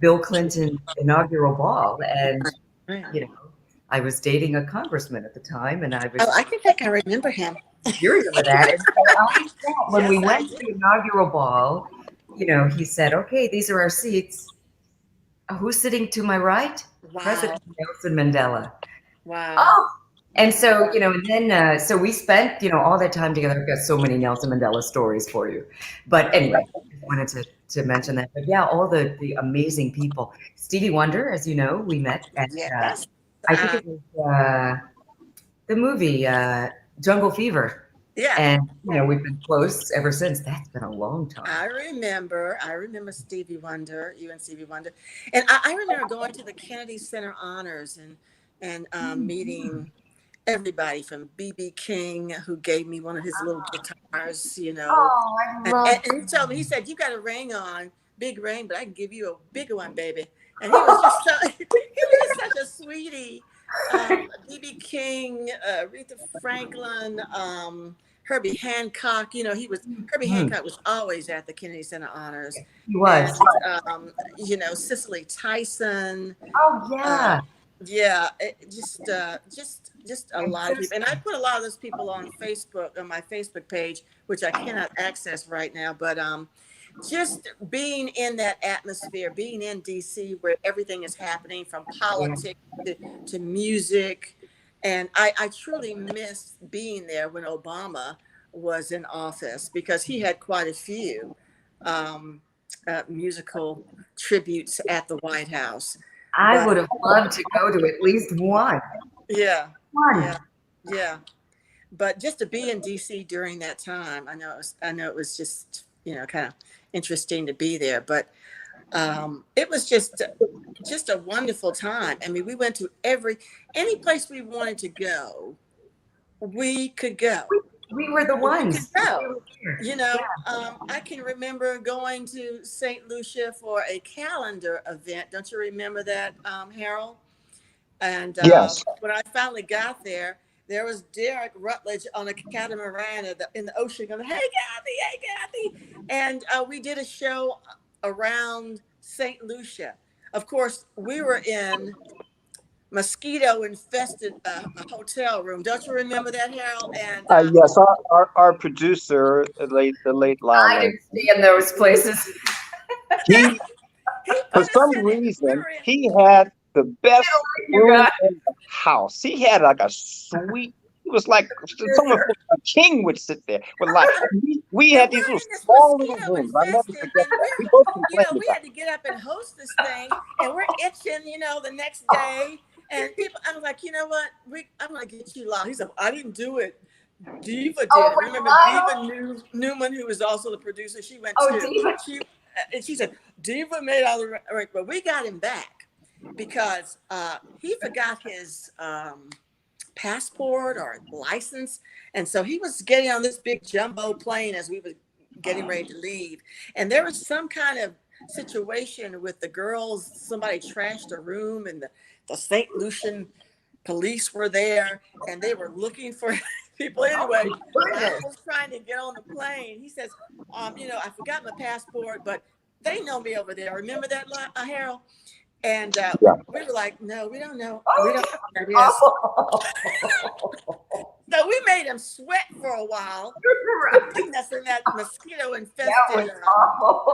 Speaker 1: Bill Clinton inaugural ball, and I was dating a congressman at the time, and I was.
Speaker 3: Oh, I think I remember him.
Speaker 1: You remember that? And so I thought when we went to the inaugural ball, he said, "Okay, these are our seats. Who's sitting to my right?"
Speaker 3: Wow.
Speaker 1: President Nelson Mandela.
Speaker 3: Wow.
Speaker 1: Oh, and so and then so we spent all that time together. I've got so many Nelson Mandela stories for you, but anyway, I just wanted to mention that. But yeah, all the amazing people. Stevie Wonder, as you know, we met at I think it was the movie Jungle Fever.
Speaker 3: Yeah.
Speaker 1: And we've been close ever since. That's been a long time.
Speaker 3: I remember Stevie Wonder, you and Stevie Wonder. And I remember going to the Kennedy Center Honors and meeting everybody from B.B. King, who gave me one of his little guitars,
Speaker 1: Oh, I love
Speaker 3: and he told me, he said, "You got a ring on, big ring, but I can give you a bigger one, baby." And he was just he was such a sweetie. B.B. King, Aretha Franklin, Herbie Hancock. Herbie Hancock was always at the Kennedy Center Honors.
Speaker 1: He was.
Speaker 3: And, Cicely Tyson.
Speaker 1: Oh yeah.
Speaker 3: Just a lot of people, and I put a lot of those people on Facebook, on my Facebook page, which I cannot access right now. But just being in that atmosphere, being in DC, where everything is happening from politics to music. And I truly miss being there when Obama was in office, because he had quite a few musical tributes at the White House.
Speaker 1: I would have loved to go to at least one.
Speaker 3: Yeah.
Speaker 1: One.
Speaker 3: Yeah. But just to be in DC during that time, I know it was just, kind of interesting to be there, but it was just a wonderful time. I mean, we went to any place we wanted to go, we could go.
Speaker 1: We were the ones.
Speaker 3: I can remember going to St. Lucia for a calendar event. Don't you remember that, Harold? And
Speaker 2: yes.
Speaker 3: When I finally got there was Derek Rutledge on a catamaran in the ocean going, "Hey, Kathy. And we did a show around St. Lucia. Of course, we were in mosquito-infested hotel room. Don't you remember that, Harold? And
Speaker 2: yes, our producer, the late Laurence.
Speaker 1: I didn't stay in those places.
Speaker 2: For some reason, he had the best room in the house. He had like a suite. It was like someone, a king would sit there. But like we had these little small little rooms. I never forget that. We both complained
Speaker 3: we had to get up and host this thing, and we're itching, the next day. And people, I was like, you know what? I'm gonna get you loud. He said, "I didn't do it. Diva did it." Remember Diva Newman, who was also the producer? She went
Speaker 1: Diva.
Speaker 3: She said, "Diva made all the right," but we got him back because he forgot his passport or license, and so he was getting on this big jumbo plane as we were getting ready to leave, and there was some kind of situation with the girls. Somebody trashed a room, and the St. Lucian police were there, and they were looking for people. Anyway, I was trying to get on the plane. He says, I forgot my passport, but they know me over there. Remember that, Harold? And we were like, no, we don't know. We don't know who that is. So we made him sweat for a while, putting us in that mosquito-infested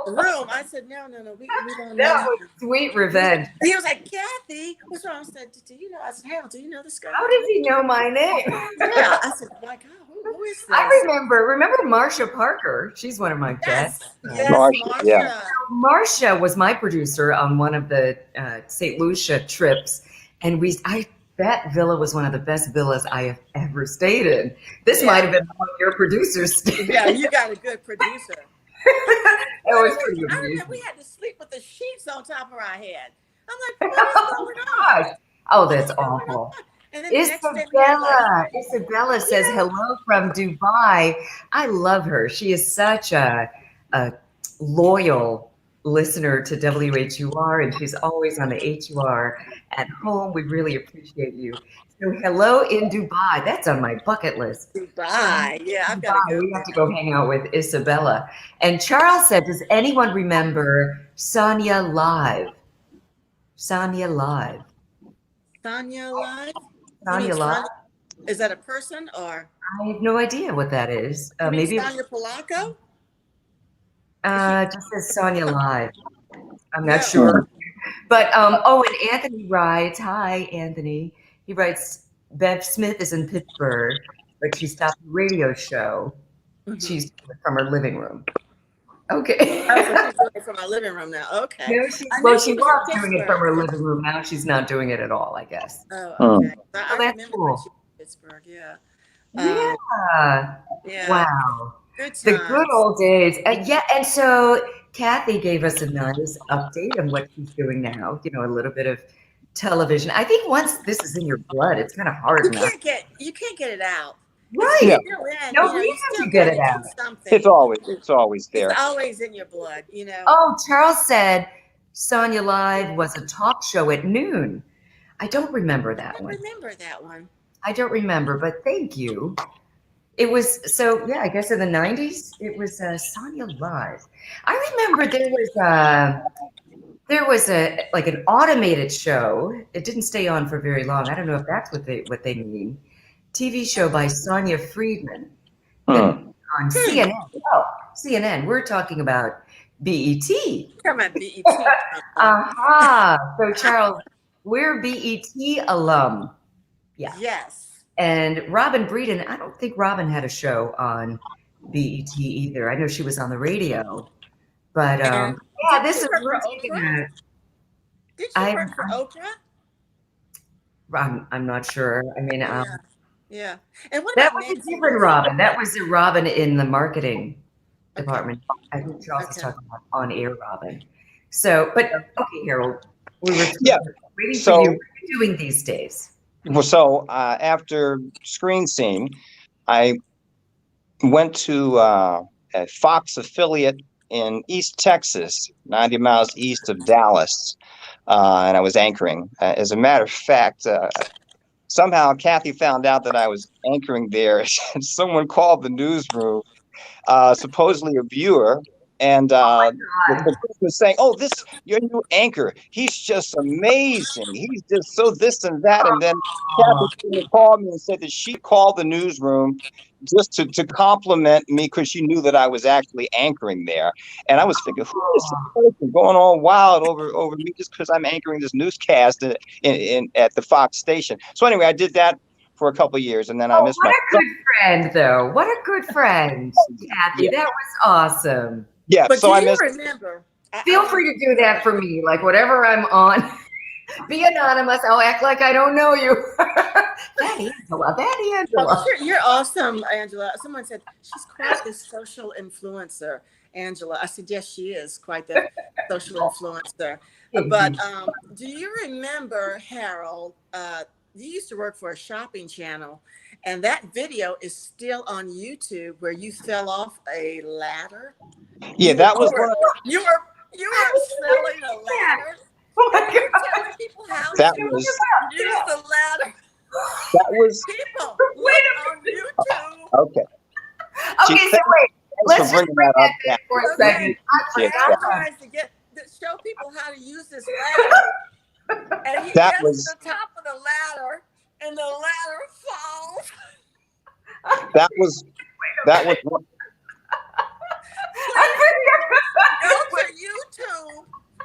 Speaker 3: room. I said, no, we don't know.
Speaker 1: That was sweet revenge.
Speaker 3: He was like, Kathy, what's wrong? I said, do you know? I said, Harold, do you know this guy?
Speaker 1: How does he know my name?
Speaker 3: Yeah, I said, my God, who is this?
Speaker 1: I remember Marcia Parker. She's one of my guests.
Speaker 3: Yes,
Speaker 2: Marcia, yeah.
Speaker 1: Marcia was my producer on one of the St. Lucia trips, and that villa was one of the best villas I have ever stayed in. This might have been one of your producers stayed.
Speaker 3: Yeah, you got a good producer.
Speaker 1: That was pretty
Speaker 3: I
Speaker 1: amazing.
Speaker 3: remember we had to sleep with the sheets on top of our head. I'm like, what is going on?
Speaker 1: Oh, that's awful.
Speaker 3: And then the next day we had,
Speaker 1: Isabella says hello from Dubai. I love her. She is such a loyal listener to WHUR, and she's always on the HUR at home. We really appreciate you. So hello in Dubai. That's on my bucket list.
Speaker 3: Dubai. Yeah, I've got to go.
Speaker 1: We have to go hang out with Isabella. And Charles said, does anyone remember Sonia Live? Sonia Live.
Speaker 3: Sonia Live?
Speaker 1: Sonia Live?
Speaker 3: Is that a person or?
Speaker 1: I have no idea what that is. Maybe
Speaker 3: Sonia Polacco?
Speaker 1: Just says Sonia Live. I'm not sure. But and Anthony writes, hi Anthony. He writes, Bev Smith is in Pittsburgh, but she stopped the radio show. She's doing it from her living room. Okay.
Speaker 3: Oh, so she's doing it from her living room now. Okay.
Speaker 1: No, she was doing it from her living room. Now she's not doing it at all, I guess.
Speaker 3: Oh, okay. I
Speaker 1: that's
Speaker 3: remember
Speaker 1: cool.
Speaker 3: when she was in Pittsburgh, yeah.
Speaker 1: Yeah. Wow.
Speaker 3: Good times.
Speaker 1: The good old days. And so Kathy gave us a nice update on what she's doing now, a little bit of television. I think once this is in your blood, it's kind of hard.
Speaker 3: You can't get it out.
Speaker 1: Right. No, we have to get it out.
Speaker 2: It's always there.
Speaker 3: It's always in your blood,
Speaker 1: Oh, Charles said Sonia Live was a talk show at noon. I don't remember that one.
Speaker 3: I remember that one.
Speaker 1: I don't remember, but thank you. It was I guess in the 90s, it was Sonia Live. I remember there was an automated show. It didn't stay on for very long. I don't know if that's what they mean. TV show by Sonia Friedman on CNN. Oh, CNN. We're talking about BET.
Speaker 3: Talking about BET.
Speaker 1: So Charles, we're BET alum. Yeah.
Speaker 3: Yes.
Speaker 1: And Robin Breeden, I don't think Robin had a show on BET either. I know she was on the radio. But this is
Speaker 3: Oprah. Did she work for Oprah?
Speaker 1: I'm not sure. I mean,
Speaker 3: yeah. And what
Speaker 1: that
Speaker 3: about
Speaker 1: was
Speaker 3: Nancy
Speaker 1: a different Robin. That was the Robin in the marketing department. I think Charles was talking about on-air Robin. So, but okay, Harold, we were waiting for you. What are you doing these days?
Speaker 2: Well, so after Screen Scene, I went to a Fox affiliate in East Texas, 90 miles east of Dallas, and I was anchoring. As a matter of fact, somehow Kathy found out that I was anchoring there. Someone called the newsroom, supposedly a viewer, and the person was saying, "Oh, your new anchor. He's just amazing. He's just so this and that." And then Kathy called me and said that she called the newsroom just to compliment me because she knew that I was actually anchoring there. And I was thinking, who is this person going all wild over me just because I'm anchoring this newscast at the Fox station? So anyway, I did that for a couple of years, and then I missed
Speaker 1: What a good friend, though. What a good friend, Kathy. That was awesome.
Speaker 2: Yeah,
Speaker 3: but
Speaker 2: so
Speaker 3: do you remember?
Speaker 1: Feel free to do that for me, like whatever I'm on. Be anonymous. I'll act like I don't know you. That Angela.
Speaker 3: Oh, you're awesome, Angela. Someone said she's quite the social influencer, Angela. I said, yes, she is quite the social influencer. But do you remember, Harold, you used to work for a shopping channel, and that video is still on YouTube where you fell off a ladder?
Speaker 2: Yeah, that was
Speaker 3: You are selling a ladder.
Speaker 1: Oh my
Speaker 3: And you're
Speaker 1: God.
Speaker 3: telling people how
Speaker 2: That
Speaker 3: to
Speaker 2: was
Speaker 3: use the ladder.
Speaker 2: that was
Speaker 3: People,
Speaker 1: Wait
Speaker 3: look
Speaker 1: a
Speaker 3: on YouTube.
Speaker 2: okay. Gee,
Speaker 1: Okay, so
Speaker 2: thanks
Speaker 1: wait.
Speaker 2: for
Speaker 1: Let's just
Speaker 2: bringing
Speaker 1: bring
Speaker 2: that
Speaker 1: that
Speaker 2: up,
Speaker 1: back for a
Speaker 2: Kathy.
Speaker 1: second.
Speaker 3: Okay.
Speaker 1: I
Speaker 2: Yes,
Speaker 1: forgot
Speaker 2: that,
Speaker 3: Tries to show people how to use this ladder. And he
Speaker 2: that
Speaker 3: gets to
Speaker 2: was
Speaker 3: the top of the ladder, and the ladder falls.
Speaker 2: that was that was one-
Speaker 3: Please, people, go to YouTube.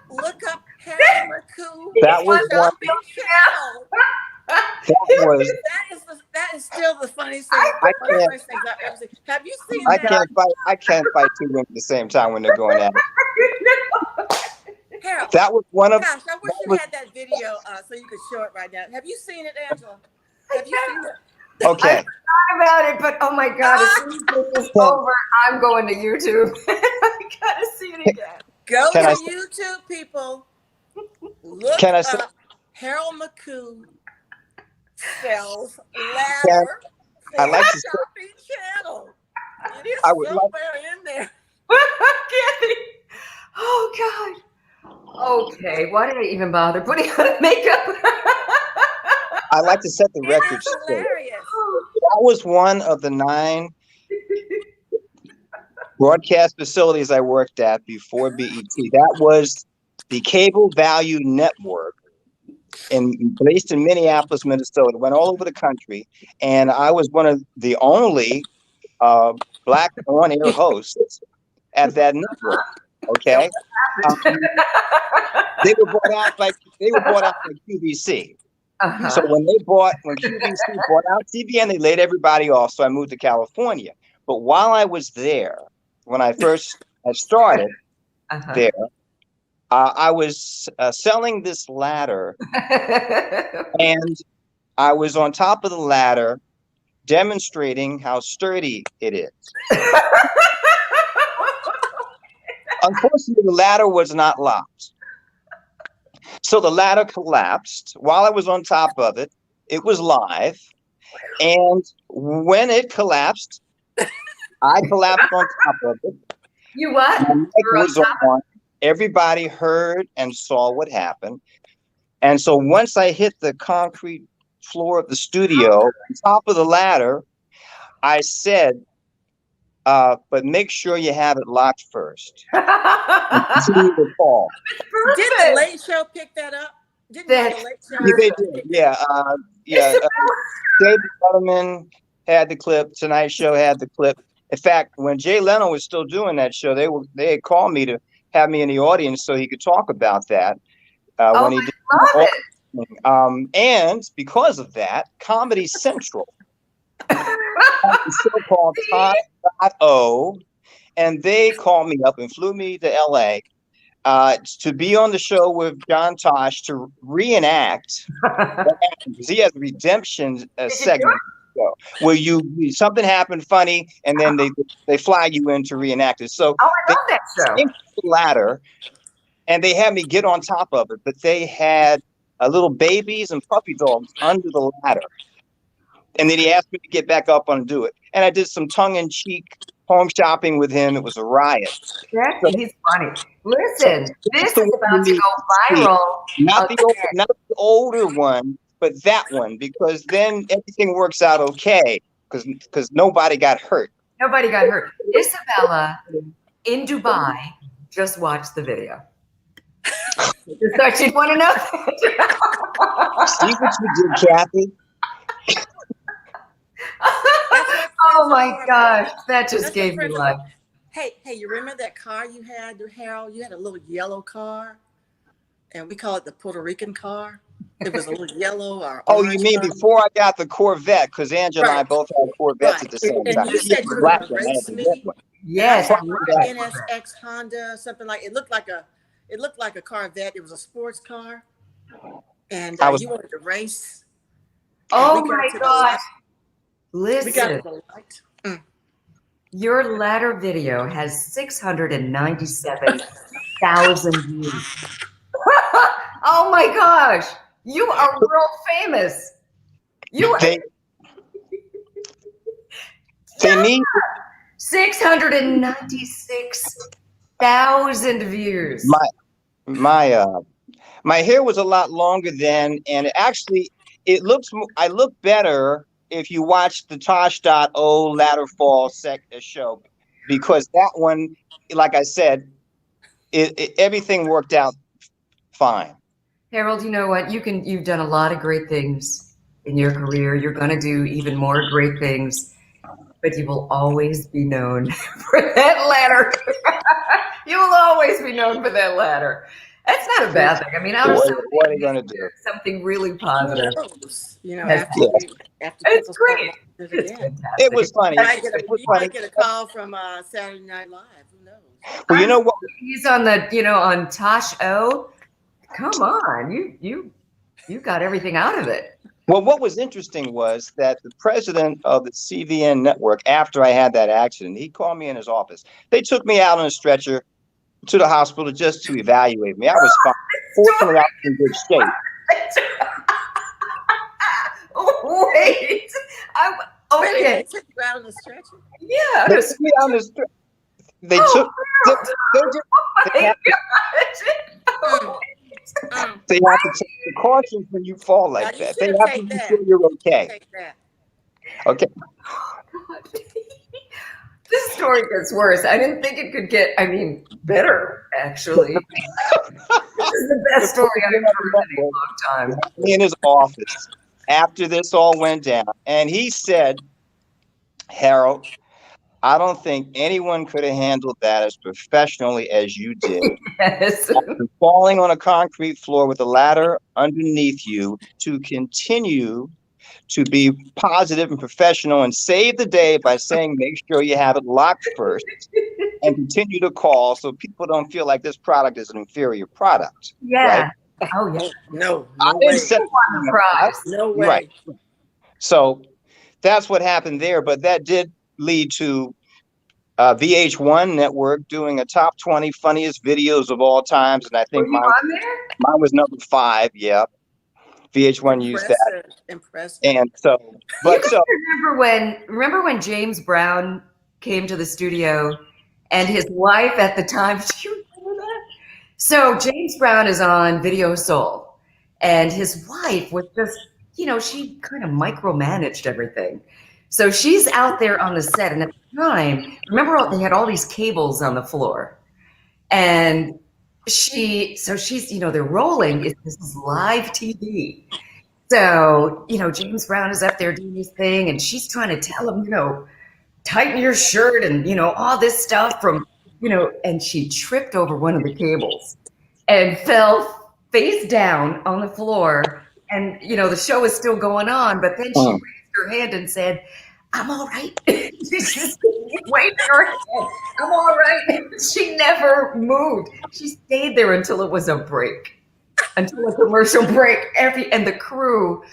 Speaker 3: Look up Harold McCoo
Speaker 2: that was one
Speaker 3: Shopping Channel.
Speaker 2: was
Speaker 3: That is still the funniest thing.
Speaker 2: I
Speaker 3: One of the
Speaker 2: can't
Speaker 3: funniest things I've ever seen. Have you seen
Speaker 2: I
Speaker 3: that,
Speaker 2: can't fight two women at the same time when they're going at it.
Speaker 3: Harold?
Speaker 2: That was one of
Speaker 3: Gosh, I wish
Speaker 2: that
Speaker 3: you
Speaker 2: was
Speaker 3: had that video so you could show it right now. Have you seen it, Angela? Have you seen it?
Speaker 2: okay.
Speaker 1: about it, but oh my God, as soon as this is over, I'm going to YouTube. I gotta see it again.
Speaker 3: Go
Speaker 2: Can
Speaker 3: to
Speaker 2: I-
Speaker 3: YouTube, people. Look
Speaker 2: Can I say-
Speaker 3: up Harold McCoo sells ladder for
Speaker 2: I like to say-
Speaker 3: shopping channel. It is
Speaker 2: I would
Speaker 3: somewhere
Speaker 2: like-
Speaker 3: in there.
Speaker 1: Kathy. Oh God. Okay, why did I even bother putting on makeup?
Speaker 2: I like to set the
Speaker 3: It
Speaker 2: record
Speaker 3: is
Speaker 2: straight.
Speaker 3: hilarious.
Speaker 2: That was one of the 9 broadcast facilities I worked at before BET. That was the Cable Value Network, based in Minneapolis, Minnesota. It went all over the country, and I was one of the only Black on-air hosts at that network. Okay, they were bought out by QVC.
Speaker 1: Uh-huh.
Speaker 2: So when QVC bought out TVN, they laid everybody off. So I moved to California. But while I was there, when I first started there, I was selling this ladder, and I was on top of the ladder demonstrating how sturdy it is. Unfortunately, the ladder was not locked. So the ladder collapsed while I was on top of it. It was live. And when it collapsed, I collapsed on top of it.
Speaker 1: You what?
Speaker 2: My mic was on. Everybody heard and saw what happened. And so once I hit the concrete floor of the studio, on top of the ladder, I said, but make sure you have it locked first. Continue to fall.
Speaker 3: Did the Late Show pick that up? Didn't the Late Show?
Speaker 2: Yeah, they did. Yeah. David Letterman had the clip. Tonight Show had the clip. In fact, when Jay Leno was still doing that show, they had called me to have me in the audience so he could talk about that when he did. And because of that, Comedy Central, a show called Todd.O, and they called me up and flew me to LA to be on the show with John Tosh to reenact because he has a redemption segment where something happened funny and then they fly you in to reenact it. So
Speaker 1: I love that show.
Speaker 2: They the ladder and they had me get on top of it, but they had little babies and puppy dogs under the ladder. And then he asked me to get back up and do it. And I did some tongue-in-cheek home shopping with him. It was a riot.
Speaker 1: He's funny. Listen, this is about to go viral.
Speaker 2: Not the older one, but that one, because then everything works out okay, because nobody got hurt.
Speaker 1: Nobody got hurt. Isabella in Dubai just watched the video. Just thought she'd want to know.
Speaker 2: See what you did, Kathy?
Speaker 1: Oh my gosh, that just gave me life.
Speaker 3: Hey, you remember that car you had, Harold? You had a little yellow car, and we call it the Puerto Rican car. It was a little yellow or orange.
Speaker 2: You mean before I got the Corvette? Because Angela and I both had Corvettes at the same time.
Speaker 3: And you said you were going to race me.
Speaker 1: Yes,
Speaker 3: NSX Honda, something like it looked like a Corvette. It was a sports car, and you wanted to race.
Speaker 1: Oh my gosh! Listen, your ladder video has 697,000 views. Oh my gosh! You are world famous.
Speaker 2: They need
Speaker 1: 696 1,000 views.
Speaker 2: My hair was a lot longer then, and I look better if you watch the Tosh.0 Ladder Fall show, because that one, like I said, everything worked out fine.
Speaker 1: Harold, you know what? You've done a lot of great things in your career. You're going to do even more great things, but you will always be known for that ladder. You will always be known for that ladder. That's not a bad thing. I mean,
Speaker 2: what are you going to do?
Speaker 1: Something really positive.
Speaker 3: You know,
Speaker 1: That's
Speaker 3: after
Speaker 1: it's
Speaker 3: people
Speaker 1: great.
Speaker 3: start
Speaker 1: It's
Speaker 3: again.
Speaker 1: fantastic.
Speaker 2: It was funny.
Speaker 3: You might get a call from Saturday Night Live. Who knows?
Speaker 2: Well, you know what?
Speaker 1: He's on on Tosh O. Come on, you got everything out of it.
Speaker 2: Well, what was interesting was that the president of the CVN network, after I had that accident, he called me in his office. They took me out on a stretcher to the hospital just to evaluate me. I was fine. Fortunately, I was in good shape.
Speaker 1: Wait, okay.
Speaker 3: They took you out on the stretcher?
Speaker 1: Yeah.
Speaker 2: They took me out on the stretcher. They took. They have to take precautions when you fall like that. They have to be sure you're okay.
Speaker 3: Take that.
Speaker 2: Okay.
Speaker 1: This story gets worse. I didn't think it could get, better, actually. This is the best story I've heard in a long time.
Speaker 2: In his office after this all went down, and he said, Harold, I don't think anyone could have handled that as professionally as you did.
Speaker 1: Yes.
Speaker 2: After falling on a concrete floor with a ladder underneath you, to continue to be positive and professional and save the day by saying, make sure you have it locked first and continue to call so people don't feel like this product is an inferior product.
Speaker 1: Yeah.
Speaker 2: Right?
Speaker 1: Oh, yeah.
Speaker 3: No
Speaker 2: I
Speaker 3: way.
Speaker 2: didn't set
Speaker 3: No way.
Speaker 2: Right. So that's what happened there. But that did lead to VH1 network doing a top 20 funniest videos of all times. And I think mine was number 5. Yeah. VH1 used that.
Speaker 3: Impressive.
Speaker 2: And so, but so
Speaker 1: remember when James Brown came to the studio and his wife at the time, do you remember that? So James Brown is on Video Soul and his wife was just, she kind of micromanaged everything. So she's out there on the set, and at the time, remember they had all these cables on the floor, and she's, they're rolling. This is live TV. So, James Brown is up there doing his thing, and she's trying to tell him, tighten your shirt and, all this stuff from, and she tripped over one of the cables and fell face down on the floor. And, the show is still going on, but then she raised her hand and said, I'm all right. She's just waving her hand. I'm all right. She never moved. She stayed there until it was a break, until a commercial break. And the crew,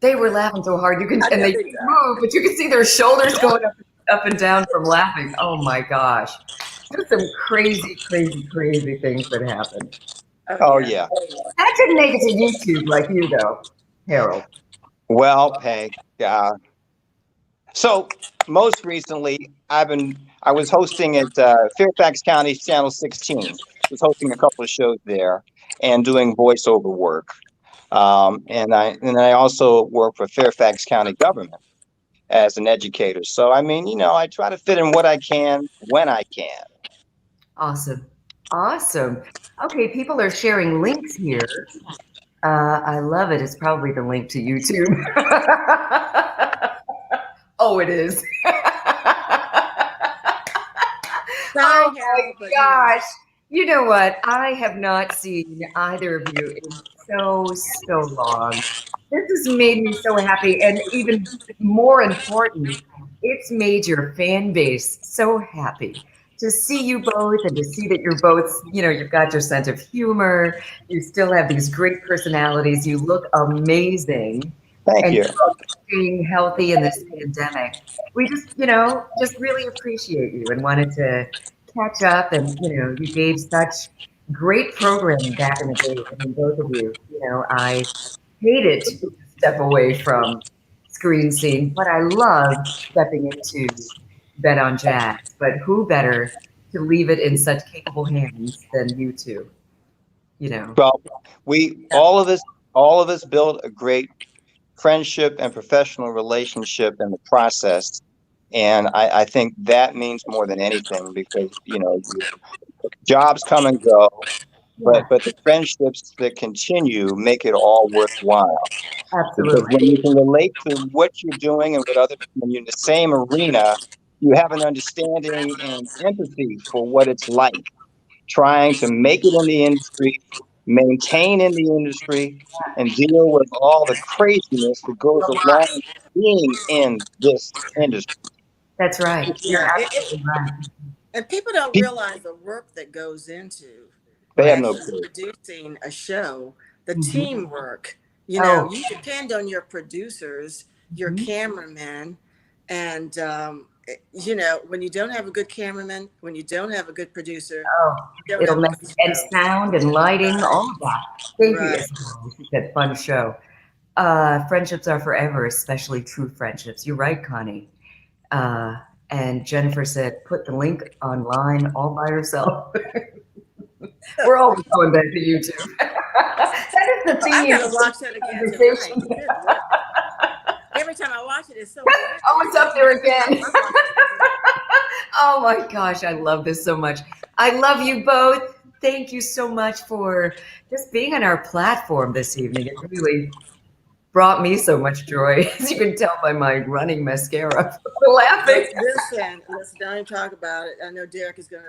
Speaker 1: they were laughing so hard. And they move, but you could see their shoulders going up and down from laughing. Oh my gosh. There's some crazy, crazy, crazy things that happened.
Speaker 2: Oh yeah.
Speaker 1: That didn't make it to YouTube like you though, Harold.
Speaker 2: Well, Peg, so most recently, I was hosting at Fairfax County Channel 16. I was hosting a couple of shows there and doing voiceover work. And I also work for Fairfax County government as an educator. So, I try to fit in what I can when I can. Awesome.
Speaker 1: Okay, people are sharing links here. I love it. It's probably the link to YouTube. Oh, it is. Oh my gosh. You know what? I have not seen either of you in so long. This has made me so happy. And even more important, it's made your fan base so happy to see you both and to see that you're both, you've got your sense of humor. You still have these great personalities. You look amazing.
Speaker 2: Thank you.
Speaker 1: Being healthy in this pandemic. We just really appreciate you and wanted to catch up. And, you gave such great programming back in the day. Both of you, I hated to step away from screen scene, but I love stepping into Bet on Jazz. But who better to leave it in such capable hands than you two. You know.
Speaker 2: Well, we all of us built a great friendship and professional relationship in the process. And I think that means more than anything because, jobs come and go,
Speaker 1: Yeah,
Speaker 2: but the friendships that continue make it all worthwhile. Because
Speaker 1: absolutely.
Speaker 2: when you can relate to what you're doing and when you're in the same arena, you have an understanding and empathy for what it's like trying to make it in the industry, maintain in the industry, and deal with all the craziness that goes along with being in this industry.
Speaker 1: That's right. You're
Speaker 3: Yeah,
Speaker 1: absolutely right.
Speaker 3: and people don't
Speaker 2: People,
Speaker 3: realize the work that goes into
Speaker 2: they have
Speaker 1: Right.
Speaker 2: no
Speaker 3: actually
Speaker 2: clue.
Speaker 3: producing a show, the
Speaker 1: Mhm.
Speaker 3: teamwork.
Speaker 1: Oh,
Speaker 3: You depend on your producers, your
Speaker 1: mhm.
Speaker 3: cameramen, and when you don't have a good cameraman, when you don't have a good producer,
Speaker 1: Oh,
Speaker 3: you don't
Speaker 1: it'll
Speaker 3: have a
Speaker 1: mess
Speaker 3: good
Speaker 1: and
Speaker 3: show.
Speaker 1: sound and lighting,
Speaker 3: Right,
Speaker 1: all of that. Thank you.
Speaker 3: right.
Speaker 1: She said fun show. Friendships are forever, especially true friendships. You're right, Connie. Uh, and Jennifer said, put the link online all by herself. We're always going back to YouTube. That is the
Speaker 3: I
Speaker 1: theme
Speaker 3: gotta
Speaker 1: of this
Speaker 3: watch that again tonight.
Speaker 1: conversation.
Speaker 3: Good Lord. Every time I watch it, it's so good.
Speaker 1: Oh, it's up there
Speaker 3: I'm
Speaker 1: again.
Speaker 3: watching it again.
Speaker 1: Oh my gosh, I love this so much. I love you both. Thank you so much for just being on our platform this evening. It really brought me so much joy, as you can tell by my running mascara. Laughing.
Speaker 3: Listen, don't even talk about it. I know Derek is gonna,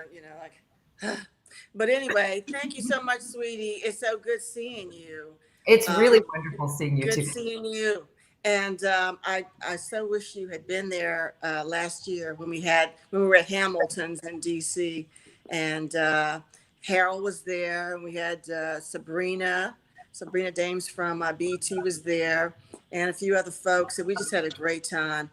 Speaker 3: but anyway, thank you so much, sweetie. It's so good seeing you.
Speaker 1: It's really
Speaker 3: Um,
Speaker 1: wonderful seeing you
Speaker 3: Good
Speaker 1: too.
Speaker 3: seeing you. And I so wish you had been there last year when we were at Hamilton's in DC, and Harold was there, and we had Sabrina Dames from BT was there, and a few other folks, and we just had a great time.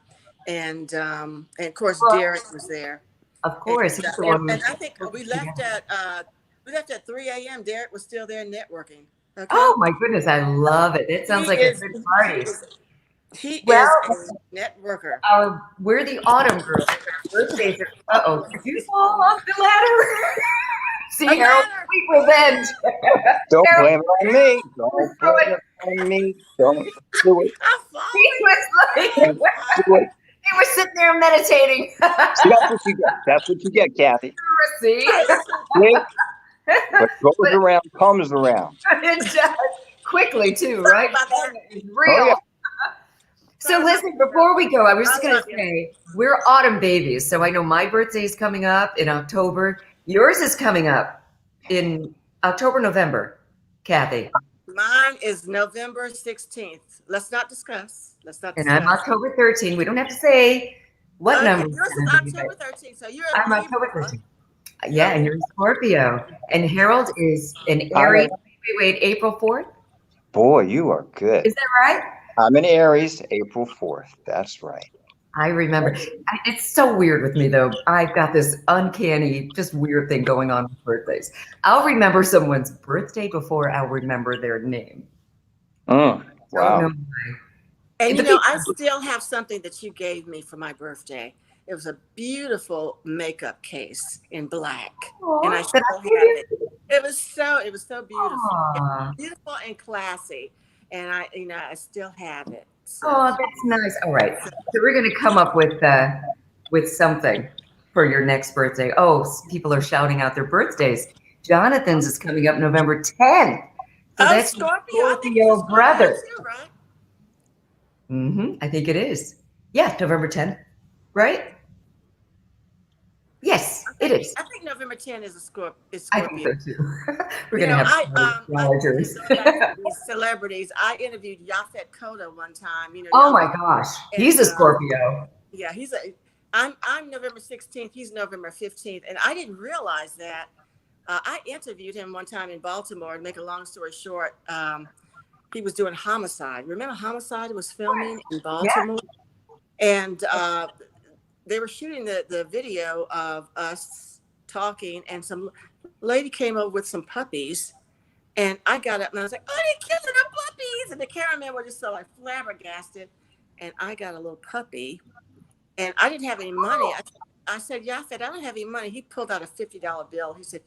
Speaker 3: And of course
Speaker 1: Well,
Speaker 3: Derek was there,
Speaker 1: of
Speaker 3: and
Speaker 1: course, he's the one who
Speaker 3: and I think
Speaker 1: put
Speaker 3: we
Speaker 1: this
Speaker 3: left
Speaker 1: together.
Speaker 3: at 3 a.m. Derek was still there networking. Okay,
Speaker 1: Oh my goodness, I love it. It
Speaker 3: he
Speaker 1: sounds like a
Speaker 3: is
Speaker 1: good
Speaker 3: he
Speaker 1: party.
Speaker 3: is he
Speaker 1: Well,
Speaker 3: is a networker.
Speaker 1: we're the autumn girls. Birthdays are, uh-oh, did you fall off the ladder?
Speaker 3: A
Speaker 1: See, Harold,
Speaker 3: ladder.
Speaker 1: sweet revenge.
Speaker 2: Don't
Speaker 1: Harold,
Speaker 2: blame it on me.
Speaker 1: was
Speaker 2: Don't blame
Speaker 1: doing,
Speaker 2: it on me. Don't do it.
Speaker 3: I'm
Speaker 1: he
Speaker 3: falling.
Speaker 1: was like,
Speaker 3: I'm
Speaker 2: Don't do it.
Speaker 3: falling.
Speaker 1: he was sitting there meditating.
Speaker 2: See, that's what you get. That's what you get, Kathy.
Speaker 1: See?
Speaker 2: See? What goes
Speaker 1: But
Speaker 2: around comes around.
Speaker 1: it does quickly too,
Speaker 3: Sorry
Speaker 1: right?
Speaker 3: about that.
Speaker 1: It's
Speaker 2: Oh yeah.
Speaker 1: real. So
Speaker 3: Sorry about
Speaker 1: listen,
Speaker 3: that.
Speaker 1: before we go, I was
Speaker 3: I
Speaker 1: just going
Speaker 3: love
Speaker 1: to
Speaker 3: you.
Speaker 1: say we're autumn babies. So I know my birthday is coming up in October. Yours is coming up in October, November, Kathy.
Speaker 3: Mine is November 16th. Let's not discuss. Let's not
Speaker 1: And I'm
Speaker 3: discuss.
Speaker 1: October 13. We don't have to say what
Speaker 3: Okay,
Speaker 1: number it's
Speaker 3: yours is
Speaker 1: going to be,
Speaker 3: October
Speaker 1: but
Speaker 3: 13th. So you're a
Speaker 1: I'm
Speaker 3: Libra.
Speaker 1: October 13.
Speaker 3: You're
Speaker 1: Yeah,
Speaker 3: a
Speaker 1: and you're a Scorpio. And Harold is an
Speaker 2: I'm a
Speaker 1: Aries. Wait, April 4th?
Speaker 2: boy, you are good.
Speaker 1: Is that right?
Speaker 2: I'm in Aries, April 4th. That's right.
Speaker 1: I remember. It's so weird with me, though. I've got this uncanny, just weird thing going on with birthdays. I'll remember someone's birthday before I'll remember their name. Don't
Speaker 2: Wow.
Speaker 1: know why.
Speaker 3: And
Speaker 1: The people,
Speaker 3: I still have something that you gave me for my birthday. It was a beautiful makeup case in black, and I
Speaker 1: aw,
Speaker 3: still
Speaker 1: that I
Speaker 3: have
Speaker 1: gave
Speaker 3: it.
Speaker 1: you.
Speaker 3: It was so beautiful. It
Speaker 1: Aw,
Speaker 3: was beautiful and classy, and I still have it. So
Speaker 1: oh, that's nice. All right, so we're going to come up with something for your next birthday. Oh, people are shouting out their birthdays. Jonathan's is coming up November 10th. So
Speaker 3: oh,
Speaker 1: that's your
Speaker 3: Scorpio. I think it's a
Speaker 1: Scorpio
Speaker 3: Scorpio
Speaker 1: brother.
Speaker 3: too, right?
Speaker 1: I think it is. Yeah, November 10th, right? Yes, it is.
Speaker 3: I think November 10th is is
Speaker 1: I think
Speaker 3: Scorpio.
Speaker 1: so too. We're gonna have astrologers.
Speaker 3: Going back to these celebrities, I interviewed Yaphet Kotto one time.
Speaker 1: Oh my gosh, he's
Speaker 3: and
Speaker 1: a Scorpio.
Speaker 3: yeah, I'm November 16th. He's November 15th, and I didn't realize that. I interviewed him one time in Baltimore. To make a long story short, he was doing Homicide. Remember Homicide was filming in
Speaker 1: Yeah.
Speaker 3: Baltimore, and they were shooting the video of us talking, and some lady came over with some puppies, and I got up and I was like, "Oh, they're cute little puppies!" And the cameramen were just so like flabbergasted, and I got a little puppy, and I didn't have any money. I said, Yafet, I don't have any money. He pulled out a $50 bill. He said,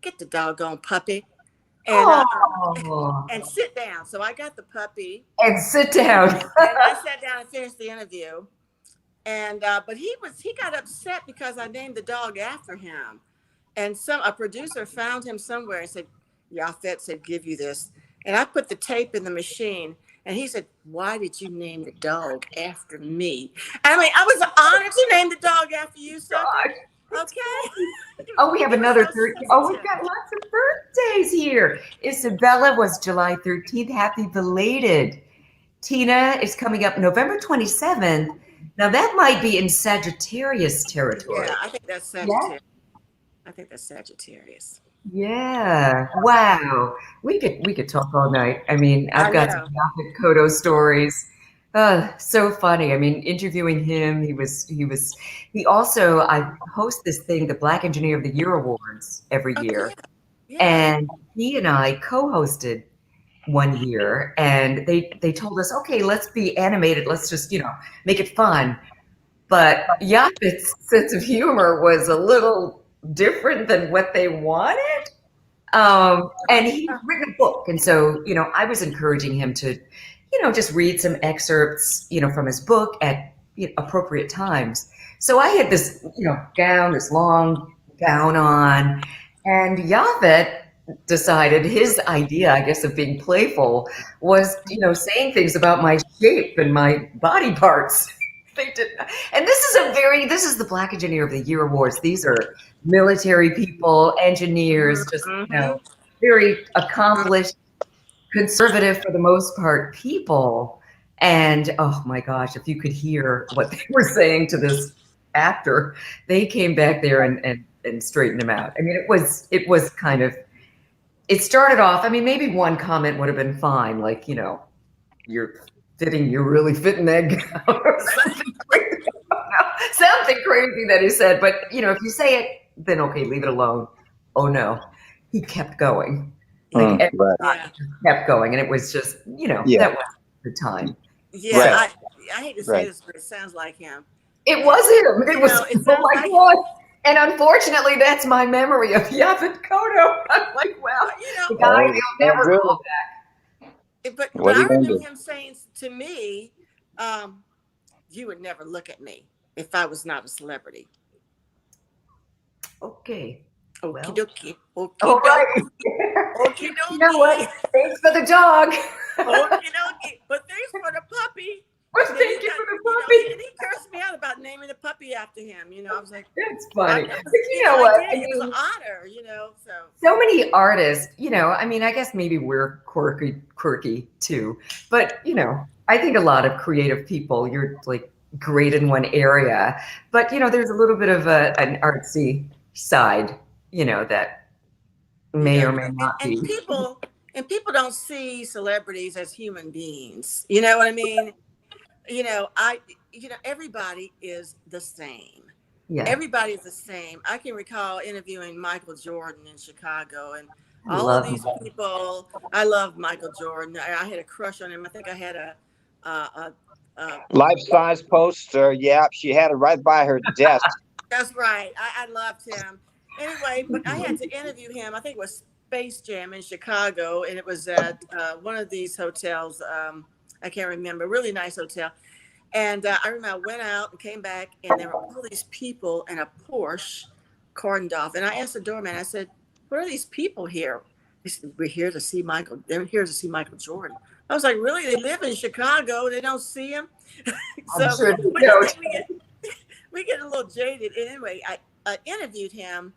Speaker 3: get the doggone puppy and
Speaker 1: Oh,
Speaker 3: and sit down. So I got the puppy
Speaker 1: and sit down.
Speaker 3: and I sat down and finished the interview. And but he got upset because I named the dog after him. And a producer found him somewhere and said, Yafet said, give you this. And I put the tape in the machine. And he said, why did you name the dog after me? I mean, I was honored to name the dog after you, sucker. Okay.
Speaker 1: Oh, we have another
Speaker 3: So
Speaker 1: 13. Oh, we've
Speaker 3: sensitive.
Speaker 1: got lots of birthdays here. Isabella was July 13th. Happy belated. Tina is coming up November 27th. Now that might be in Sagittarius territory.
Speaker 3: Yeah, I think that's Sagittarius. I think that's Sagittarius.
Speaker 1: Yeah. Wow. We could talk all night. I mean, I've got some Yaphet Kotto stories. So funny. I mean, interviewing him, he also, I host this thing, the Black Engineer of the Year Awards every year.
Speaker 3: Yeah.
Speaker 1: And he and I co-hosted one year, and they told us, okay, let's be animated. Let's just, make it fun. But Yaphet's sense of humor was a little different than what they wanted. And he's written a book. And so, I was encouraging him to, just read some excerpts, from his book at appropriate times. So I had this, this long gown on, and Yaphet decided his idea, I guess, of being playful was, saying things about my shape and my body parts. They did not. And this is the Black Engineer of the Year Awards. These are military people, engineers, just, very accomplished, conservative for the most part people. And oh my gosh, if you could hear what they were saying to this actor, they came back there and straightened him out. I mean, it was kind of, it started off, I mean, maybe one comment would have been fine, like, you're really fitting that gown or something crazy. Something crazy that he said. But, if you say it, then okay, leave it alone. Oh no, he kept going. Like every time he just kept going. And it was just, that was the time.
Speaker 3: Yeah,
Speaker 2: Right.
Speaker 3: I hate to say this, but it sounds like him.
Speaker 1: It was him. It was, oh my God. And unfortunately, that's my memory of Yaphet Kotto. I'm like, well, the guy will never go back.
Speaker 3: But
Speaker 2: What
Speaker 3: I
Speaker 2: are you gonna
Speaker 3: remember
Speaker 2: do?
Speaker 3: him saying to me, you would never look at me if I was not a celebrity.
Speaker 1: Okay.
Speaker 3: Okie dokie.
Speaker 1: All right.
Speaker 3: Okie dokie.
Speaker 1: You know what? Thanks for the dog.
Speaker 3: Okie dokie. But thanks for the puppy.
Speaker 1: Well, thank you for the puppy.
Speaker 3: And he cursed me out about naming the puppy after him. I was like,
Speaker 1: That's funny.
Speaker 3: But
Speaker 1: you know what?
Speaker 3: it was an honor,
Speaker 1: So many artists, I mean, I guess maybe we're quirky too. But, I think a lot of creative people, you're like great in one area. But, there's a little bit of an artsy side, that may or may not be.
Speaker 3: And people don't see celebrities as human beings. You know what I mean? Everybody is the same.
Speaker 1: Yeah.
Speaker 3: Everybody is the same. I can recall interviewing Michael Jordan in Chicago, and all of these people. I love Michael Jordan. I had a crush on him. I think I had a
Speaker 2: Life-size poster. Yeah, she had it right by her desk.
Speaker 3: That's right. I loved him. Anyway, but I had to interview him. I think it was Space Jam in Chicago, and it was at one of these hotels. I can't remember. Really nice hotel. And I remember I went out and came back, and there were all these people in a Porsche cordoned off. And I asked the doorman, I said, what are these people here? He said, we're here to see Michael. They're here to see Michael Jordan. I was like, really? They live in Chicago. They don't see him? So
Speaker 1: I'm sure
Speaker 3: we get a little jaded. Anyway, I interviewed him,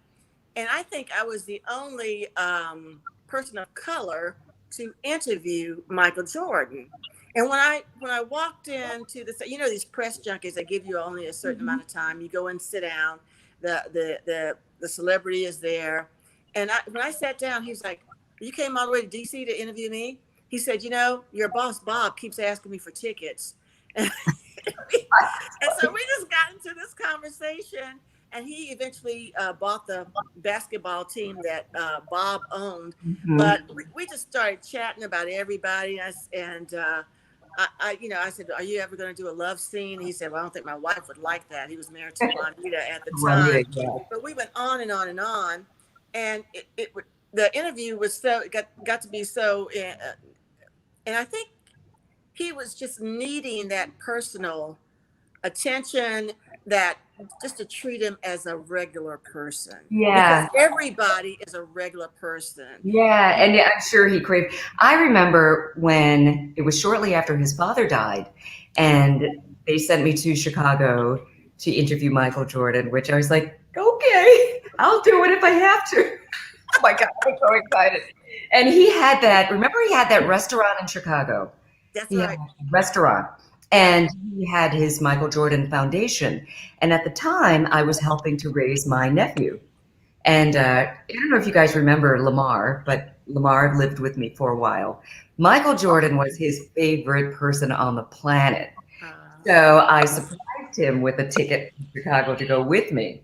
Speaker 3: and I think I was the only person of color to interview Michael Jordan. And when I walked into these press junkies, they give you only a certain amount of time. You go and sit down. The celebrity is there. And when I sat down, he was like, you came all the way to DC to interview me? He said, your boss, Bob, keeps asking me for tickets. And so we just got into this conversation. And he eventually bought the basketball team that Bob owned. Mm-hmm. But we just started chatting about everybody. And I said, "Are you ever going to do a love scene?" He said, "Well, I don't think my wife would like that." He was married to Juanita at the
Speaker 1: Juanita,
Speaker 3: time,
Speaker 1: yeah.
Speaker 3: but we went on and on and on, and the interview was so got to be so, and I think he was just needing that personal attention, that just to treat him as a regular person, because
Speaker 1: Yeah.
Speaker 3: everybody is a regular person.
Speaker 1: Yeah, and yeah, I'm sure he craved. I remember when it was shortly after his father died, and they sent me to Chicago to interview Michael Jordan, which I was like, okay, I'll do it if I have to. Oh my God, I'm so excited. And he had that, remember he had that restaurant in Chicago?
Speaker 3: That's
Speaker 1: He had
Speaker 3: right.
Speaker 1: a restaurant. And he had his Michael Jordan Foundation. And at the time, I was helping to raise my nephew. And I don't know if you guys remember Lamar, but Lamar lived with me for a while. Michael Jordan was his favorite person on the planet. So I surprised him with a ticket to Chicago to go with me.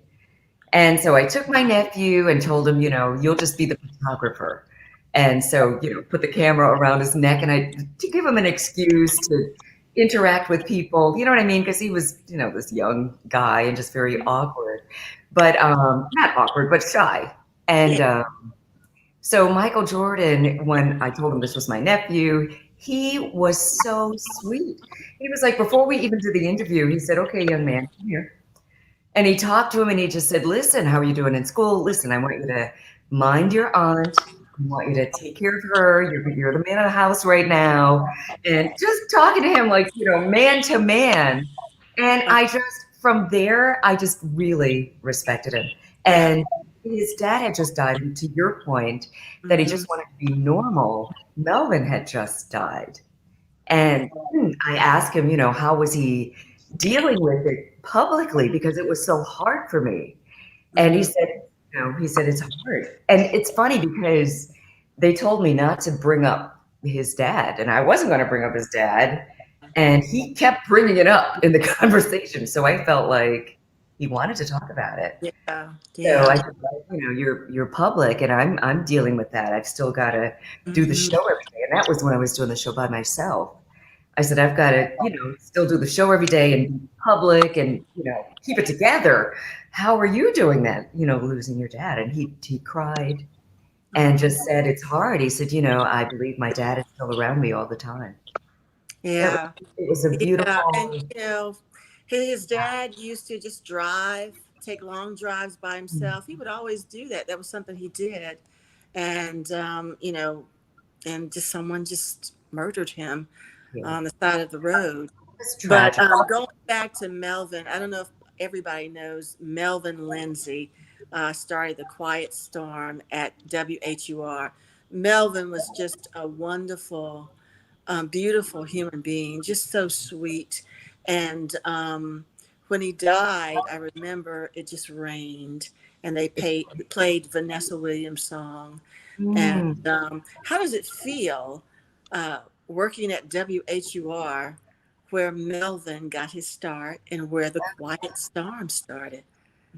Speaker 1: And so I took my nephew and told him, you'll just be the photographer. And so, put the camera around his neck and to give him an excuse to interact with people, you know what I mean? Because he was, this young guy and just very awkward, but not awkward, but shy. And so Michael Jordan, when I told him this was my nephew, he was so sweet. He was like, before we even did the interview, he said, "Okay, young man, come here." And he talked to him and he just said, "Listen, how are you doing in school? Listen, I want you to mind your aunt. I want you to take care of her. You're the man of the house right now." And just talking to him like, man to man. And from there, I just really respected him. And his dad had just died. And to your point, that he just wanted to be normal, Melvin had just died. And I asked him, how was he dealing with it publicly, because it was so hard for me. And he said, it's hard. And it's funny because they told me not to bring up his dad, and I wasn't going to bring up his dad. And he kept bringing it up in the conversation. So I felt like he wanted to talk about it.
Speaker 3: Yeah.
Speaker 1: So I said, you're public, and I'm dealing with that. I've still got to do the show every day. And that was when I was doing the show by myself. I said, I've got to, still do the show every day and be public and, keep it together. How are you doing that, losing your dad? And he cried and just said, it's hard. He said, I believe my dad is still around me all the time.
Speaker 3: Yeah.
Speaker 1: It was a beautiful.
Speaker 3: Yeah. And, his dad used to just take long drives by himself. He would always do that. That was something he did. And, and someone just murdered him on the side of the road. But going back to Melvin, I don't know if everybody knows Melvin Lindsay started the Quiet Storm at WHUR. Melvin was just a wonderful, beautiful human being, just so sweet. And when he died, I remember it just rained, and they played Vanessa Williams' song. And how does it feel working at WHUR, where Melvin got his start and where the Quiet Storm started?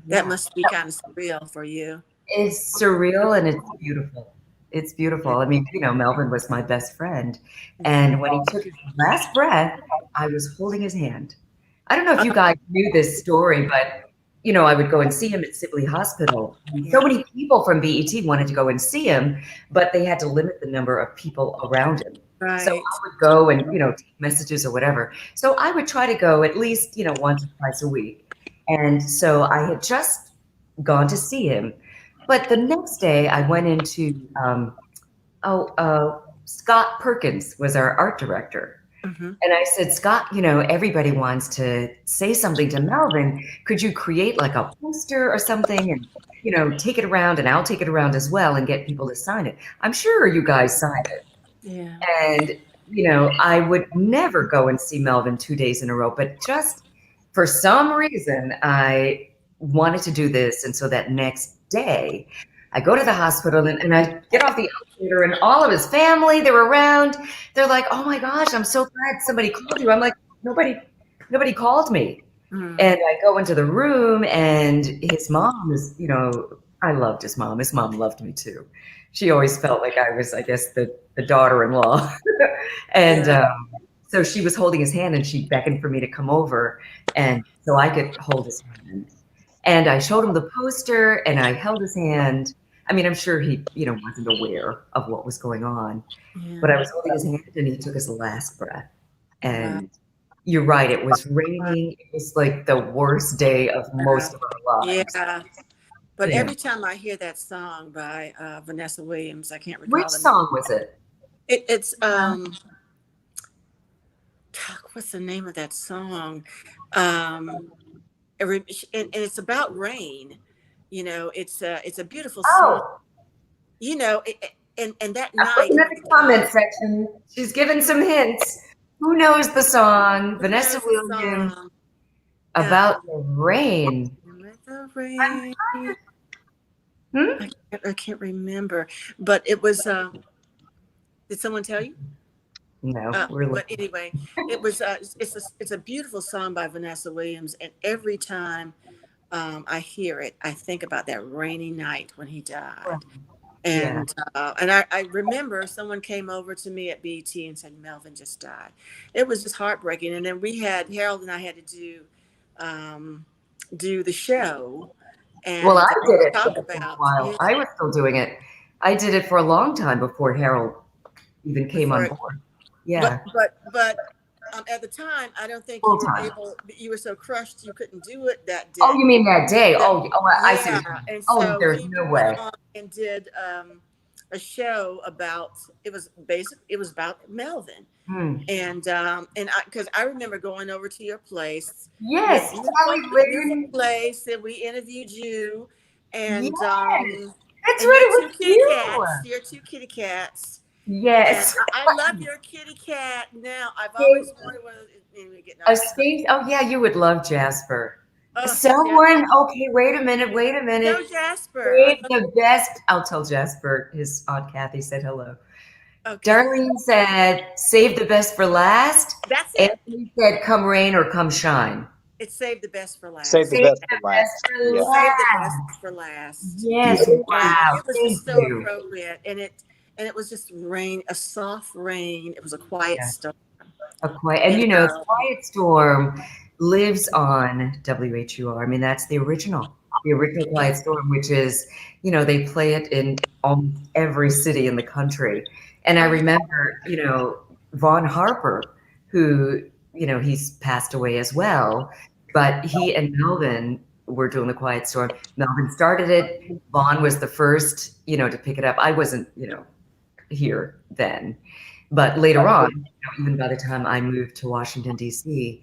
Speaker 3: That must be kind of surreal for you.
Speaker 1: It's surreal and it's beautiful. It's beautiful. I mean, Melvin was my best friend. And when he took his last breath, I was holding his hand. I don't know if you guys knew this story, but, I would go and see him at Sibley Hospital. So many people from BET wanted to go and see him, but they had to limit the number of people around him.
Speaker 3: Right.
Speaker 1: So I would go and, take messages or whatever. So I would try to go at least, once or twice a week. And so I had just gone to see him. But the next day I went into, Scott Perkins was our art director. And I said, Scott, everybody wants to say something to Melvin. Could you create like a poster or something and, take it around, and I'll take it around as well and get people to sign it. I'm sure you guys signed it.
Speaker 3: Yeah.
Speaker 1: And, I would never go and see Melvin 2 days in a row, but just for some reason, I wanted to do this. And so that next day, I go to the hospital and I get off the elevator, and all of his family, they're around. They're like, "Oh my gosh, I'm so glad somebody called you." I'm like, nobody called me. And I go into the room, and his mom is, I loved his mom. His mom loved me too. She always felt like I was, I guess, the daughter-in-law. And So she was holding his hand and she beckoned for me to come over and so I could hold his hand. And I showed him the poster and I held his hand. I mean, I'm sure he, wasn't aware of what was going on, but I was holding his hand and he took his last breath. And you're right, it was raining. It was like the worst day of most of our lives.
Speaker 3: Yeah. But every time I hear that song by Vanessa Williams, I can't recall.
Speaker 1: Which song was it?
Speaker 3: It's what's the name of that song? And it's about rain. It's a beautiful song. And that night.
Speaker 1: In the comment section, she's given some hints. Who knows the song? Vanessa Williams. About the rain.
Speaker 3: The rain. I can't remember, but it was. Did someone tell you?
Speaker 1: No,
Speaker 3: but anyway, it was. It's a beautiful song by Vanessa Williams, and every time I hear it, I think about that rainy night when he died. And I remember someone came over to me at BET and said Melvin just died. It was just heartbreaking. And then Harold and I had to do the show. And
Speaker 1: I did it
Speaker 3: talk
Speaker 1: for a while. I was still doing it. I did it for a long time before Harold even came on board. Yeah.
Speaker 3: But at the time, I don't think you were so crushed you couldn't do it that day.
Speaker 1: Oh, you mean that day? I see.
Speaker 3: And so
Speaker 1: there's no way.
Speaker 3: And did a show about it was about Melvin. And because I remember going over to your place.
Speaker 1: Yes,
Speaker 3: your place, and we interviewed you, and
Speaker 1: that's
Speaker 3: right.
Speaker 1: It was
Speaker 3: your two kitty cats.
Speaker 1: Yes,
Speaker 3: and I love your kitty cat. Now I've always wanted one of
Speaker 1: a space. Oh yeah, you would love Jasper.
Speaker 3: Oh,
Speaker 1: Someone. Jasper. Okay, wait a minute.
Speaker 3: No, Jasper.
Speaker 1: The best. I'll tell Jasper. His Aunt Kathy said hello.
Speaker 3: Okay.
Speaker 1: Darlene said, "Save the best for last."
Speaker 3: That's it.
Speaker 1: Anthony said, "Come rain or come shine."
Speaker 3: It's save the best for last.
Speaker 2: Save the best for last.
Speaker 3: Save the best for last.
Speaker 1: Yes. Wow.
Speaker 3: It was just so appropriate, and it was just rain, a soft rain. It was a quiet storm.
Speaker 1: A quiet, and Quiet Storm lives on WHUR. I mean, that's the original Quiet Storm, which is, they play it in almost every city in the country. And I remember, Vaughn Harper, who, he's passed away as well, but he and Melvin were doing the Quiet Storm. Melvin started it. Vaughn was the first, to pick it up. I wasn't, here then, but later on, even by the time I moved to Washington, D.C.,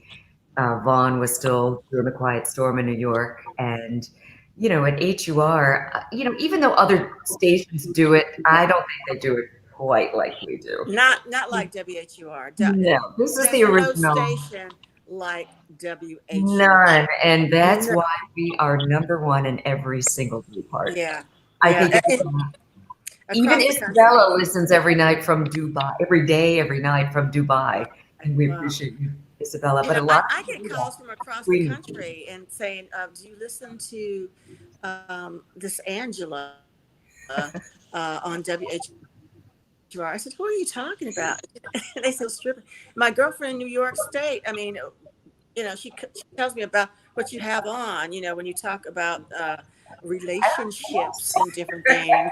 Speaker 1: Vaughn was still doing the Quiet Storm in New York. And, at HUR, even though other stations do it, I don't think they do it quite like we do.
Speaker 3: Not like WHUR.
Speaker 1: No, this is the original.
Speaker 3: No station like WHUR.
Speaker 1: None. And that's why we are #1 in every single blue part.
Speaker 3: Yeah.
Speaker 1: I think even Isabella listens every night from Dubai, every day, every night from Dubai. And we appreciate you, Isabella. But
Speaker 3: I get calls from across the country and saying, do you listen to this Angela on WHUR? I said, who are you talking about? They said, Stribling. My girlfriend in New York State, I mean, she tells me about what you have on, when you talk about relationships and different things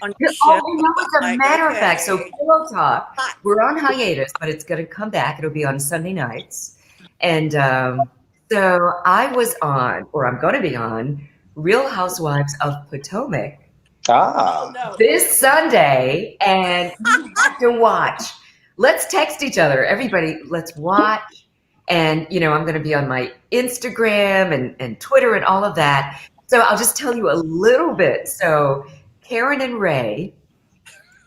Speaker 3: on your show.
Speaker 1: As a matter of fact, so Pillow Talk, we're on hiatus, but it's going to come back. It'll be on Sunday nights. And so I was on, or I'm going to be on, Real Housewives of Potomac this Sunday, and you have to watch. Let's text each other. Everybody, let's watch. And, I'm going to be on my Instagram and Twitter and all of that. So I'll just tell you a little bit. So Karen and Ray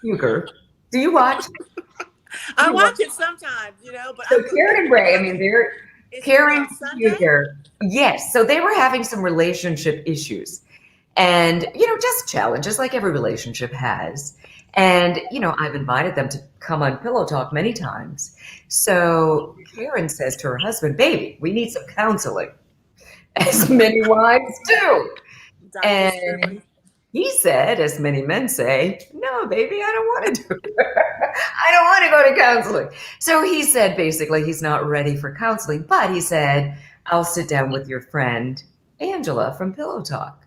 Speaker 1: Huger, do you watch?
Speaker 3: I watch it sometimes, But
Speaker 1: so Karen and Ray, I mean, they're Karen Huger. Yes. So they were having some relationship issues and, just challenges like every relationship has. And, I've invited them to come on Pillow Talk many times. So Karen says to her husband, baby, we need some counseling. As many wives do. And he said, as many men say, no, baby, I don't want to do it. I don't want to go to counseling. So he said basically he's not ready for counseling, but he said, I'll sit down with your friend Angela from Pillow Talk.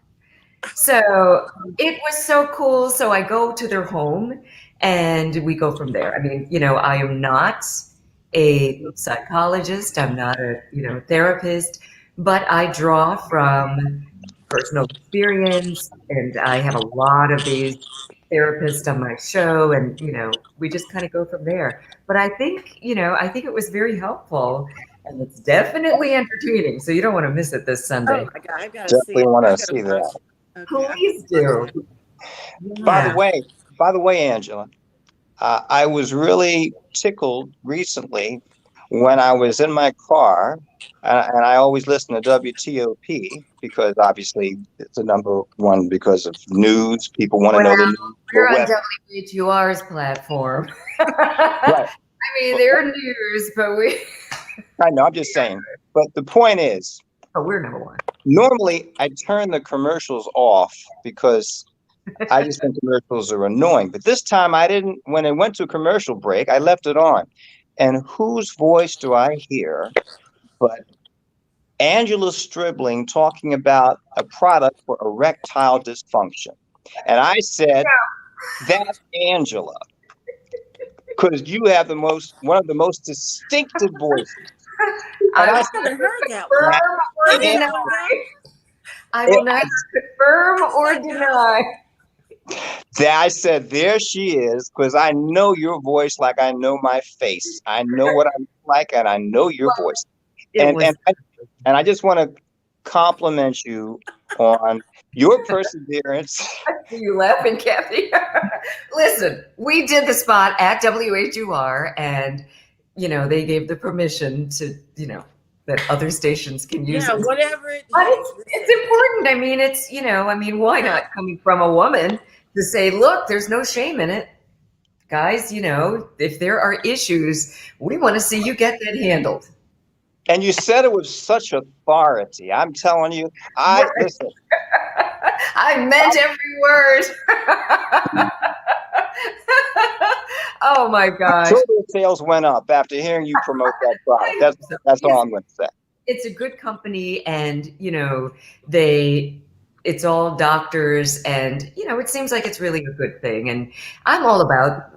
Speaker 1: So it was so cool. So I go to their home and we go from there. I mean, I am not a psychologist, I'm not a, therapist, but I draw from personal experience and I have a lot of these therapists on my show and, we just kind of go from there. But I think it was very helpful and it's definitely entertaining. So you don't want to miss it this Sunday.
Speaker 3: Oh my God, I've got to see
Speaker 2: Definitely
Speaker 3: it.
Speaker 2: want to
Speaker 3: I've got
Speaker 2: see
Speaker 3: to
Speaker 2: that.
Speaker 3: watch it. Okay,
Speaker 1: Please do.
Speaker 2: By
Speaker 1: Yeah.
Speaker 2: the way, Angela, I was really tickled recently when I was in my car, and I always listen to WTOP because obviously it's the number one because of news. People want to know the news.
Speaker 1: We're on
Speaker 2: Well,
Speaker 1: WHUR's platform.
Speaker 2: right.
Speaker 1: I mean, they're news, but
Speaker 2: I know. I'm just saying. But the point is,
Speaker 1: we're number one.
Speaker 2: normally I turn the commercials off because I just think commercials are annoying. But this time I didn't. When it went to a commercial break, I left it on. And whose voice do I hear but Angela Stribling talking about a product for erectile dysfunction? And I said, that's Angela. Because you have one of the most distinctive voices. And
Speaker 3: I
Speaker 2: I
Speaker 3: haven't heard that one.
Speaker 1: Confirm or
Speaker 3: How did
Speaker 1: deny.
Speaker 3: that one go?
Speaker 1: I will neither confirm or deny.
Speaker 2: I said, there she is, because I know your voice like I know my face. I know what I look like, and I know your voice. And I just want to compliment you on your perseverance.
Speaker 1: You laughing, Kathy? Listen, we did the spot at WHUR, and they gave the permission to that other stations can use
Speaker 3: Yeah,
Speaker 1: it.
Speaker 3: whatever it
Speaker 1: But
Speaker 3: is.
Speaker 1: it's important. I mean, why not coming from a woman to say, look, there's no shame in it. Guys, if there are issues, we want to see you get that handled.
Speaker 2: And you said it with such authority. I'm telling you, listen.
Speaker 1: I meant every word. Oh my gosh.
Speaker 2: Sure, the sales went up after hearing you promote that product. That's all I'm going to say.
Speaker 1: It's a good company, and it's all doctors, and it seems like it's really a good thing. And I'm all about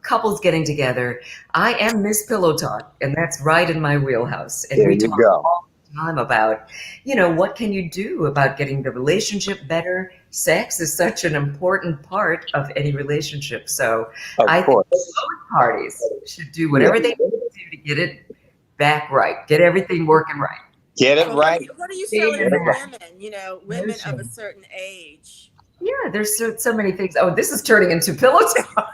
Speaker 1: couples getting together. I am Miss Pillow Talk, and that's right in my wheelhouse. And
Speaker 2: There
Speaker 1: we
Speaker 2: you
Speaker 1: talk
Speaker 2: go.
Speaker 1: all the time about, what can you do about getting the relationship better? Sex is such an important part of any relationship. So I think both parties should do whatever they need to do to get it back right, get everything working right.
Speaker 2: Get it right.
Speaker 3: What are you selling for women? Women of a certain age.
Speaker 1: Yeah, there's so many things. Oh, this is turning into Pillow Talk.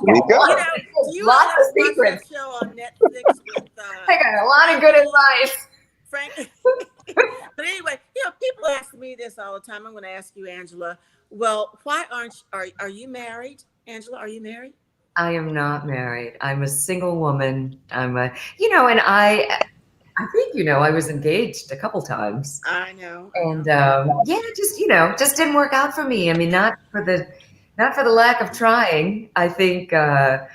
Speaker 2: There you go.
Speaker 3: Do you
Speaker 1: Lots of
Speaker 3: watch
Speaker 1: secrets.
Speaker 3: that show on Netflix with
Speaker 1: I got a lot of good advice.
Speaker 3: Frank? But anyway, people ask me this all the time. I'm going to ask you, Angela. Well, why are you married? Angela, are you married?
Speaker 1: I am not married. I'm a single woman. And I think I was engaged a couple times.
Speaker 3: I know.
Speaker 1: And just didn't work out for me. I mean, not for the lack of trying. I think but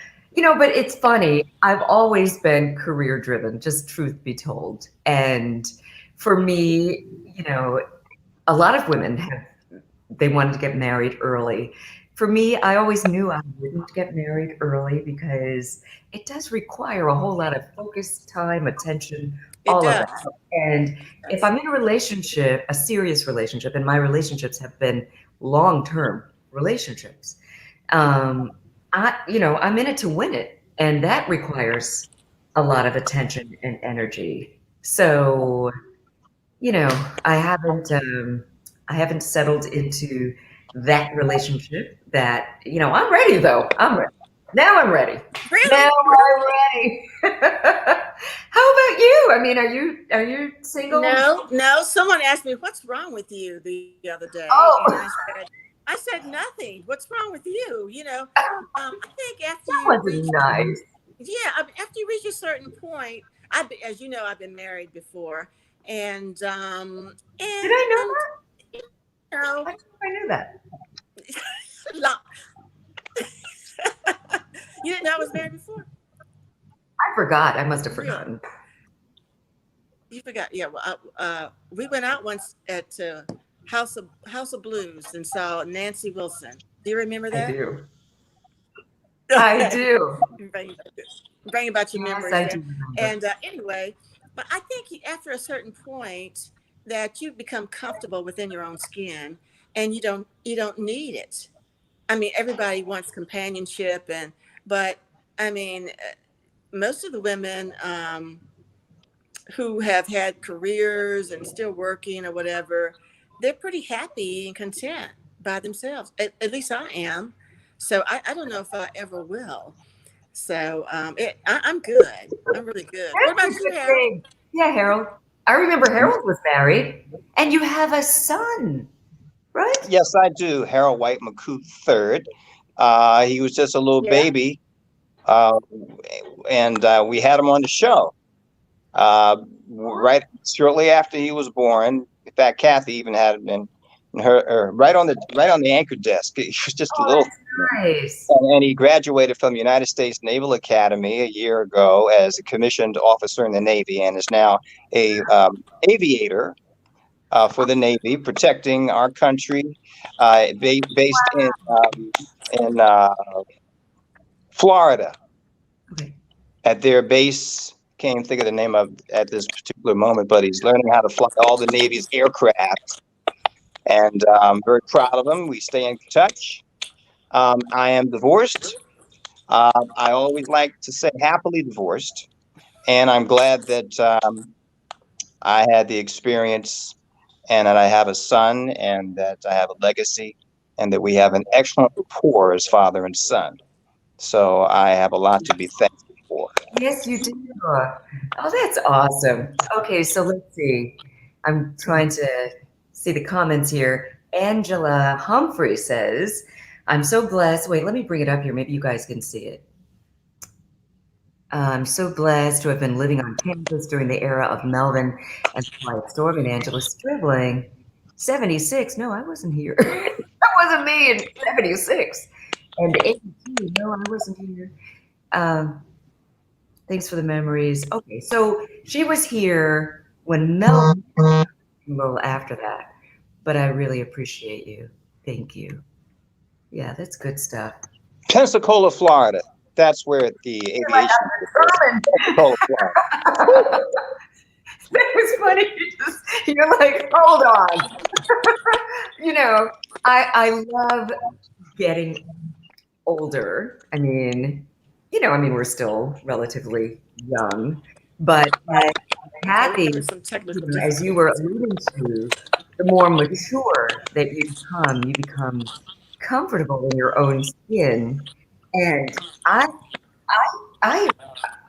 Speaker 1: it's funny. I've always been career driven, just truth be told. And for me, a lot of women they wanted to get married early. For me, I always knew I wouldn't get married early because it does require a whole lot of focus, time, attention, all of that. And if I'm in a relationship, a serious relationship, and my relationships have been long-term relationships, I'm in it to win it. And that requires a lot of attention and energy. So, I haven't settled into that relationship that, I'm ready though. I'm ready. Now I'm ready.
Speaker 3: Really?
Speaker 1: Now I'm ready. How about you? I mean, are you single?
Speaker 3: No. Someone asked me, what's wrong with you the other day?
Speaker 1: Oh.
Speaker 3: And I said nothing. What's wrong with you? I think after
Speaker 1: Nice.
Speaker 3: after you reach a certain point, as you know, I've been married before. And
Speaker 1: did I know that?
Speaker 3: No.
Speaker 1: I knew that.
Speaker 3: know I was married before?
Speaker 1: I forgot. I must have
Speaker 3: Really?
Speaker 1: forgotten.
Speaker 3: You forgot? Yeah. Well, we went out once at House of Blues and saw Nancy Wilson. Do you remember
Speaker 1: I
Speaker 3: that?
Speaker 1: do. I do.
Speaker 3: Bring about your
Speaker 1: Yes,
Speaker 3: memories
Speaker 1: I
Speaker 3: there.
Speaker 1: do remember.
Speaker 3: And anyway, but I think after a certain point that you become comfortable within your own skin, and you don't need it. I mean, everybody wants companionship, but I mean, most of the women who have had careers and still working or whatever, they're pretty happy and content by themselves. At least I am. So I don't know if I ever will. So I'm good. I'm really good. What
Speaker 1: That's
Speaker 3: about
Speaker 1: a
Speaker 3: you,
Speaker 1: good
Speaker 3: Harold?
Speaker 1: thing. Yeah, Harold. I remember Harold was married, and you have a son, right?
Speaker 2: Yes, I do. Harold White McCoo III. He was just a little
Speaker 3: Yeah.
Speaker 2: baby, uh, and we had him on the show. Right shortly after he was born. In fact, Kathy even had him in her right on the anchor desk. He was just a
Speaker 1: Oh,
Speaker 2: little,
Speaker 1: that's nice.
Speaker 2: and he graduated from the United States Naval Academy a year ago as a commissioned officer in the Navy, and is now a aviator for the Navy, protecting our country, based in Florida
Speaker 1: Okay.
Speaker 2: at their base. Can't think of the name of at this particular moment, but he's learning how to fly all the Navy's aircraft, and I'm very proud of him. We stay in touch. I am divorced. I always like to say happily divorced, and I'm glad that I had the experience, and that I have a son, and that I have a legacy, and that we have an excellent rapport as father and son. So I have a lot to be thankful for.
Speaker 1: Yes, you do. Oh, that's awesome. Okay, so let's see. I'm trying to see the comments here. Angela Humphrey says, I'm so blessed. Wait, let me bring it up here. Maybe you guys can see it. I'm so blessed to have been living on campus during the era of Melvin and the Quiet Storm and Angela Stribling. 76. No, I wasn't here. That wasn't me in 76. And 82. No, I wasn't here. Um, Thanks for the memories. Okay, so she was here when Melvin, a little after that, but I really appreciate you. Thank you. Yeah, that's good stuff.
Speaker 2: Pensacola, Florida. That's where the
Speaker 1: You're like,
Speaker 2: aviation.
Speaker 1: I'm
Speaker 2: Pensacola, Florida.
Speaker 1: determined. That was funny. You're like, hold on. You know, I love getting older. I mean, we're still relatively young, but as
Speaker 3: We're
Speaker 1: Kathy,
Speaker 3: having some technical
Speaker 1: as you were
Speaker 3: difficulties.
Speaker 1: alluding to, the more mature that you become comfortable in your own skin, and I, I,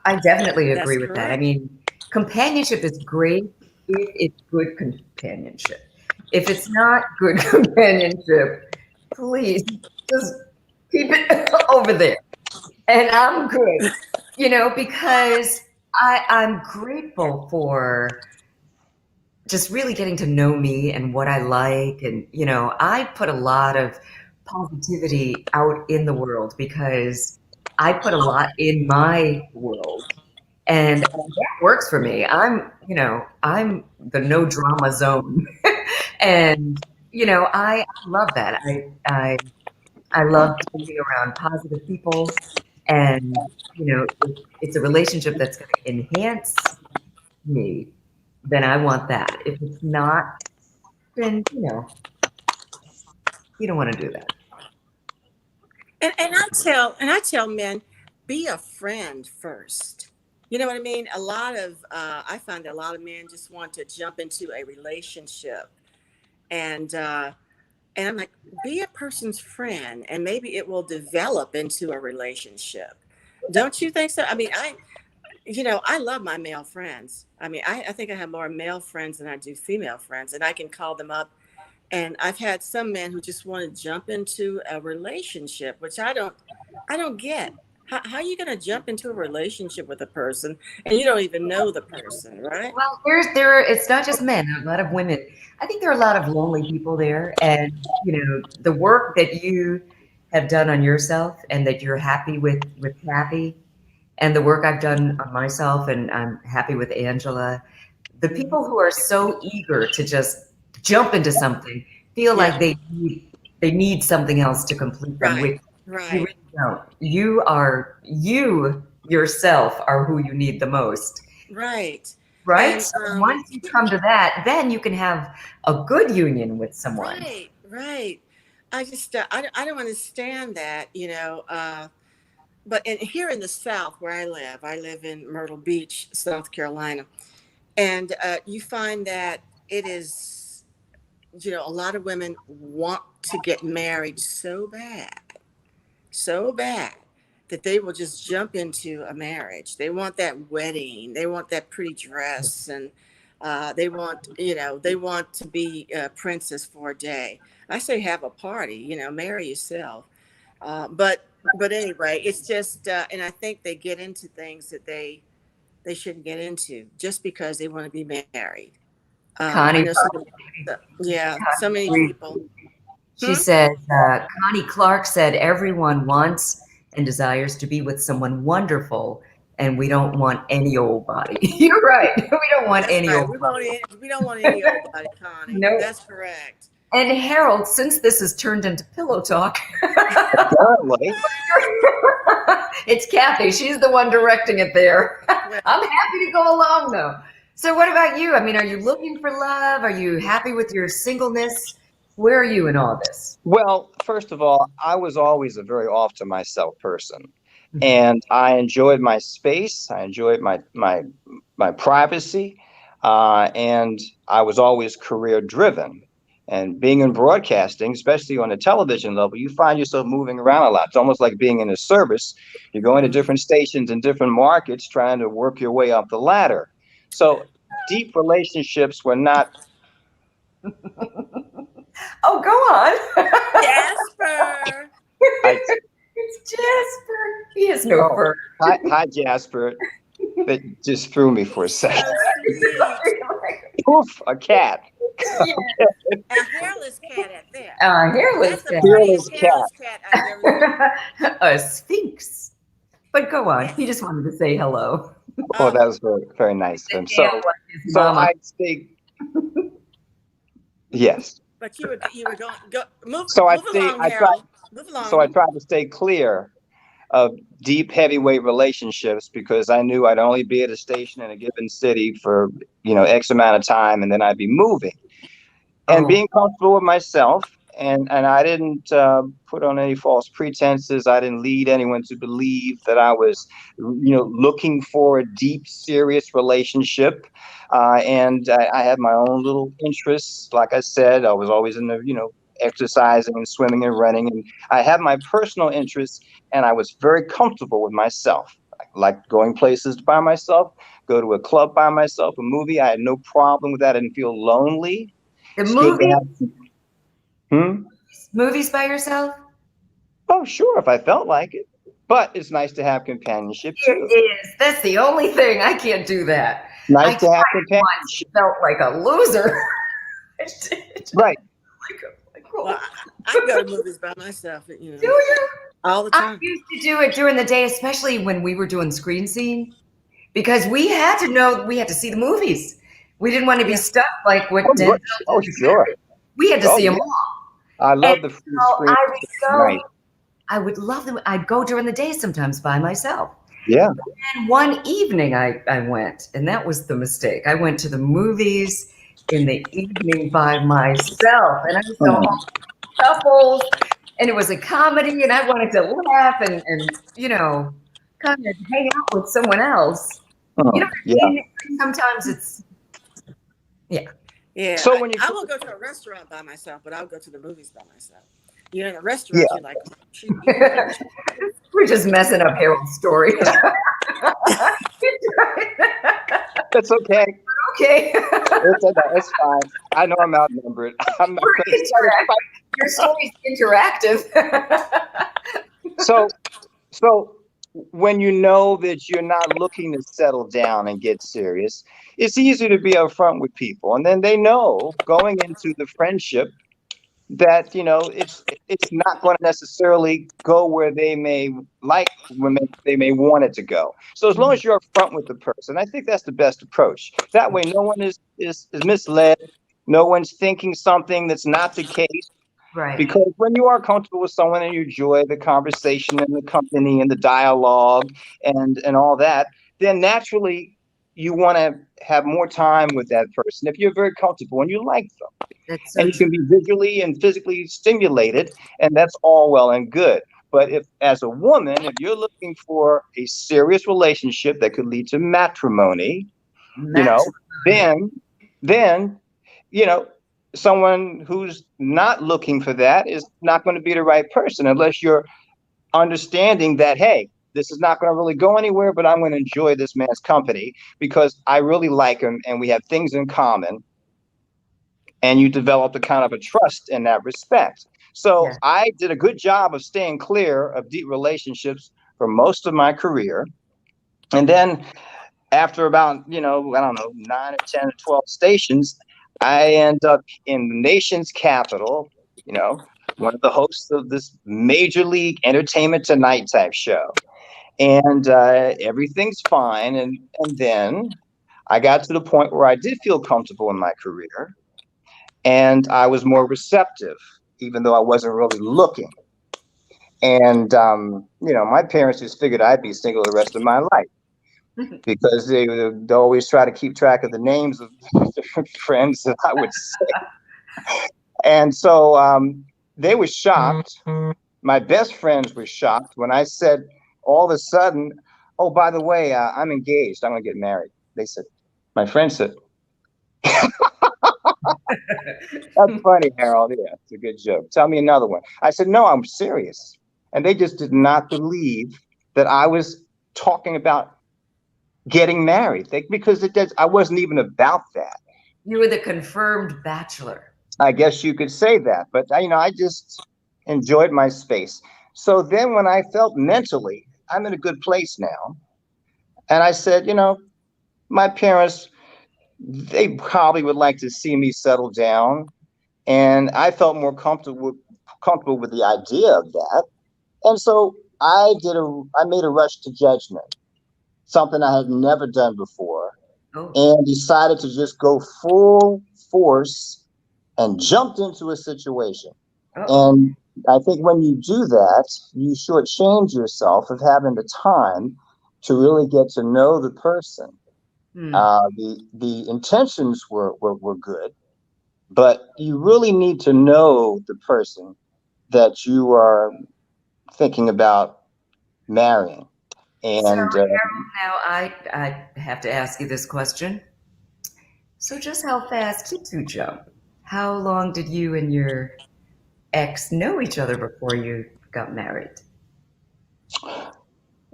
Speaker 1: I definitely
Speaker 3: That's
Speaker 1: agree with that. I
Speaker 3: correct.
Speaker 1: mean, companionship is great if it's good companionship. If it's not good companionship, please just keep it over there. And I'm good, because I'm grateful for just really getting to know me and what I like. And, I put a lot of positivity out in the world because I put a lot in my world. And that works for me. I'm the no drama zone. And, I love that. I love being around positive people. And, if it's a relationship that's going to enhance me, then I want that. If it's not, then, you don't want to do that.
Speaker 3: And I tell men, be a friend first. You know what I mean? I find that a lot of men just want to jump into a relationship, and I'm like, be a person's friend, and maybe it will develop into a relationship. Don't you think so? I mean, I love my male friends. I mean, I think I have more male friends than I do female friends, and I can call them up. And I've had some men who just want to jump into a relationship, which I don't get. How are you going to jump into a relationship with a person and you don't even know the person, right?
Speaker 1: Well, it's not just men, a lot of women. I think there are a lot of lonely people there. And, the work that you have done on yourself and that you're happy with Kathy and the work I've done on myself, and I'm happy with Angela. The people who are so eager to just jump into something feel
Speaker 3: Yeah.
Speaker 1: like they need something else to complete them,
Speaker 3: Right.
Speaker 1: which you
Speaker 3: Right.
Speaker 1: really don't. You yourself are who you need the most.
Speaker 3: Right.
Speaker 1: Right?
Speaker 3: And
Speaker 1: So once you come to that, then you can have a good union with someone.
Speaker 3: right. Right. I just I don't understand that, you know. But here in the South where I live in Myrtle Beach, South Carolina, and you find that it is, you know, a lot of women want to get married so bad that they will just jump into a marriage. They want that wedding. They want that pretty dress, and they want, you know, they want to be a princess for a day. I say have a party, you know, marry yourself. But anyway, it's just, and I think they get into things that they shouldn't get into just because they want to be married. I
Speaker 1: Connie,
Speaker 3: know yeah, so many people.
Speaker 1: she says, Connie Clark said, everyone wants and desires to be with someone wonderful, and we don't want any old body. You're right. We don't want any
Speaker 3: Right.
Speaker 1: old body.
Speaker 3: We don't want any old body, Connie.
Speaker 1: Nope.
Speaker 3: That's correct.
Speaker 1: And Harold, since this has turned into pillow talk,
Speaker 2: Apparently.
Speaker 1: it's Kathy. She's the one directing it there. I'm happy to go along, though. So what about you? I mean, are you looking for love? Are you happy with your singleness? Where are you in all this?
Speaker 2: Well, first of all, I was always a very off to myself person, and I enjoyed my space. I enjoyed my privacy, and I was always career driven. And being in broadcasting, especially on the television level, you find yourself moving around a lot. It's almost like being in a service. You're going to different stations in different markets, trying to work your way up the ladder. So deep relationships were not.
Speaker 1: Oh, go on.
Speaker 3: Jasper.
Speaker 1: It's Jasper. He has no fur.
Speaker 2: Hi, Jasper. That just threw me for a second.
Speaker 3: So
Speaker 2: Poof, a cat.
Speaker 3: a hairless cat at that.
Speaker 1: Hairless
Speaker 3: That's the
Speaker 1: cat.
Speaker 3: prettiest hairless cat I've ever seen.
Speaker 1: A sphinx. But go on.
Speaker 3: Yes.
Speaker 1: He just wanted to say hello.
Speaker 2: Oh, that was very, very nice of him. So
Speaker 1: Mama.
Speaker 2: I'd say yes.
Speaker 3: But you were going move.
Speaker 2: So
Speaker 3: Move along, Harold. Move along.
Speaker 2: So I tried to stay clear of deep heavyweight relationships because I knew I'd only be at a station in a given city for, X amount of time, and then I'd be moving. And being comfortable with myself, and I didn't put on any false pretenses. I didn't lead anyone to believe that I was, looking for a deep, serious relationship. And I had my own little interests. Like I said, I was always in the, exercising and swimming and running. And I had my personal interests, and I was very comfortable with myself. I liked going places by myself, go to a club by myself, a movie. I had no problem with that. I didn't feel lonely.
Speaker 1: The
Speaker 2: movie?
Speaker 1: Movies by yourself?
Speaker 2: Oh, sure, if I felt like it. But it's nice to have companionship too.
Speaker 1: It is. That's the only thing. I can't do that.
Speaker 2: Nice to have
Speaker 1: I
Speaker 2: companionship.
Speaker 1: felt like a loser.
Speaker 2: Right.
Speaker 3: Well, I go to movies by myself,
Speaker 1: Do you?
Speaker 3: all the
Speaker 1: I
Speaker 3: time.
Speaker 1: used to do it during the day, especially when we were doing screen scene, because we had to see the movies. We didn't want to be stuck like what Denzel.
Speaker 2: Oh, sure.
Speaker 1: We had to see them all.
Speaker 2: I love the free screen.
Speaker 1: I would love them. I'd go during the day sometimes by myself.
Speaker 2: Yeah.
Speaker 1: And one evening I went, and that was the mistake. I went to the movies in the evening by myself, and I was going couples, and it was a comedy, and I wanted to laugh and kind of hang out with someone else. You know what I mean? Sometimes it's
Speaker 3: Yeah.
Speaker 2: So
Speaker 3: I won't go to a restaurant by myself, but I'll go to the movies by myself. In a restaurant, you're like, shoot.
Speaker 1: We're just messing up Harold's story.
Speaker 2: That's okay.
Speaker 1: Okay.
Speaker 2: It's fine. I know I'm outnumbered. I'm not
Speaker 1: Your story's interactive.
Speaker 2: So when you know that you're not looking to settle down and get serious, it's easy to be upfront with people. And then they know going into the friendship that it's not going to necessarily go where they may like when they may want it to go. So as long as you're upfront with the person, I think that's the best approach. That way no one is misled, no one's thinking something that's not the case.
Speaker 1: Right.
Speaker 2: Because when you are comfortable with someone and you enjoy the conversation and the company and the dialogue and all that, then naturally you want to have more time with that person if you're very comfortable and you like them.
Speaker 1: That's so
Speaker 2: And you
Speaker 1: true.
Speaker 2: can be visually and physically stimulated, and that's all well and good. But if, as a woman, if you're looking for a serious relationship that could lead to matrimony, you know,
Speaker 1: Matrimony.
Speaker 2: then, you know, someone who's not looking for that is not going to be the right person unless you're understanding that, hey, this is not going to really go anywhere, but I'm going to enjoy this man's company because I really like him and we have things in common. And you develop a kind of a trust in that respect. So
Speaker 1: Yeah.
Speaker 2: I did a good job of staying clear of deep relationships for most of my career. And then after about, I don't know, 9 or 10 or 12 stations, I end up in the nation's capital, one of the hosts of this major league entertainment tonight type show. And everything's fine. And then I got to the point where I did feel comfortable in my career. And I was more receptive, even though I wasn't really looking. And, my parents just figured I'd be single the rest of my life because they always try to keep track of the names of different friends that I would say. And so they were shocked. My best friends were shocked when I said all of a sudden, oh, by the way, I'm engaged. I'm going to get married. They said, my friend said, that's funny, Harold. Yeah, it's a good joke. Tell me another one. I said, no, I'm serious. And they just did not believe that I was talking about getting married because I wasn't even about that.
Speaker 1: You were the confirmed bachelor.
Speaker 2: I guess you could say that. But, I just enjoyed my space. So then when I felt mentally, I'm in a good place now. And I said, my parents, they probably would like to see me settle down. And I felt more comfortable with the idea of that. And so I made a rush to judgment, something I had never done before,
Speaker 1: Oh.
Speaker 2: and decided to just go full force and jumped into a situation.
Speaker 1: Uh-oh.
Speaker 2: And I think when you do that, you shortchange yourself of having the time to really get to know the person. The intentions were good, but you really need to know the person that you are thinking about marrying. And
Speaker 1: So now I have to ask you this question. So just how fast did you jump? How long did you and your ex know each other before you got married?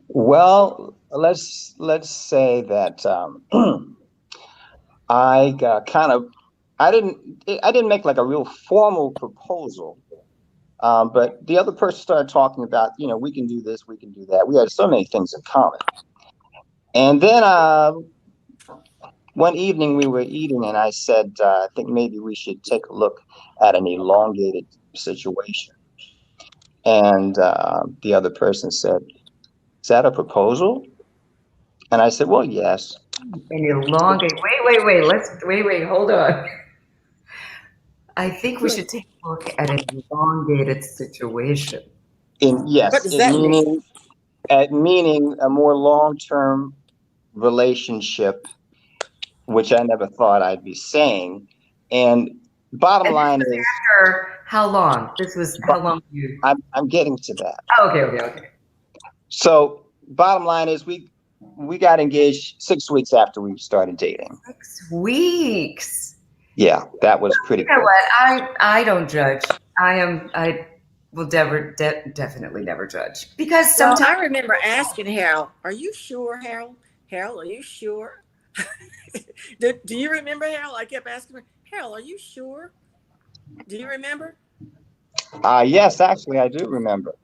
Speaker 2: well, let's say that I got I didn't make like a real formal proposal. But the other person started talking about, we can do this, we can do that. We had so many things in common. And then one evening we were eating and I said, I think maybe we should take a look at an elongated situation. And the other person said, is that a proposal? And I said, well, yes.
Speaker 1: An elongate. Wait. Hold on. I think we should take a look at an elongated situation.
Speaker 3: What does that mean?
Speaker 2: Meaning a more long-term relationship, which I never thought I'd be saying. And bottom line is,
Speaker 1: after how long? This was how long you?
Speaker 2: I'm getting to that.
Speaker 1: Oh, okay.
Speaker 2: So bottom line is we got engaged 6 weeks after we started dating.
Speaker 1: 6 weeks.
Speaker 2: Yeah, that was pretty.
Speaker 1: You know what? I don't judge. I will definitely never judge because
Speaker 3: Well,
Speaker 1: sometimes
Speaker 3: I remember asking Harold, "Are you sure, Harold? Harold, are you sure?" do you remember, Harold? I kept asking her, "Harold, are you sure?" Do you remember?
Speaker 2: Yes, actually, I do remember.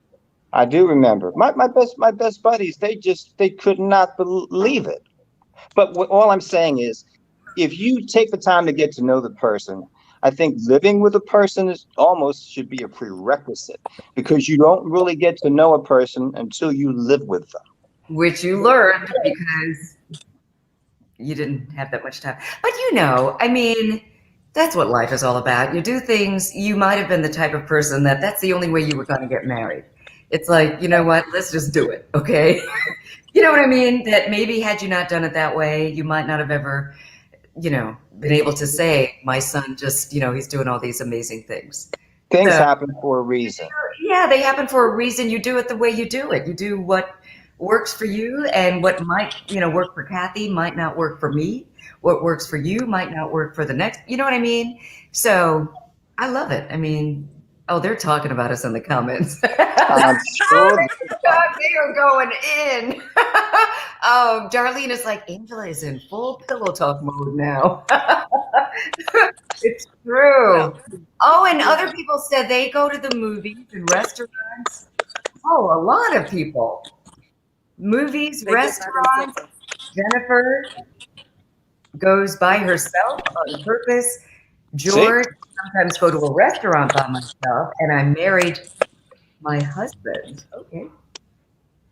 Speaker 2: My best buddies, they could not believe it. But all I'm saying is, if you take the time to get to know the person, I think living with a person is almost should be a prerequisite, because you don't really get to know a person until you live with them.
Speaker 1: Which you learned because you didn't have that much time. But I mean, that's what life is all about. You do things, you might have been the type of person that's the only way you were going to get married. It's like, you know what, let's just do it, okay? You know what I mean? That maybe had you not done it that way, you might not have ever, been able to say, my son just, he's doing all these amazing things.
Speaker 2: Things
Speaker 1: So,
Speaker 2: happen for a reason.
Speaker 1: yeah, they happen for a reason. You do it the way you do it. You do what works for you, and what might, work for Kathy might not work for me. What works for you might not work for the next. You know what I mean? So I love it. I mean, oh, they're talking about us in the comments.
Speaker 2: I'm sure.
Speaker 1: God, they are going in. Darlene is like, Angela is in full pillow talk mode now. It's true.
Speaker 3: Well,
Speaker 1: Oh, and other people said they go to the movies and restaurants. Oh, a lot of people. Movies,
Speaker 3: they get by
Speaker 1: restaurants.
Speaker 3: themselves.
Speaker 1: Jennifer goes by herself on purpose. George, sometimes go to a restaurant by myself, and I married my husband. Okay.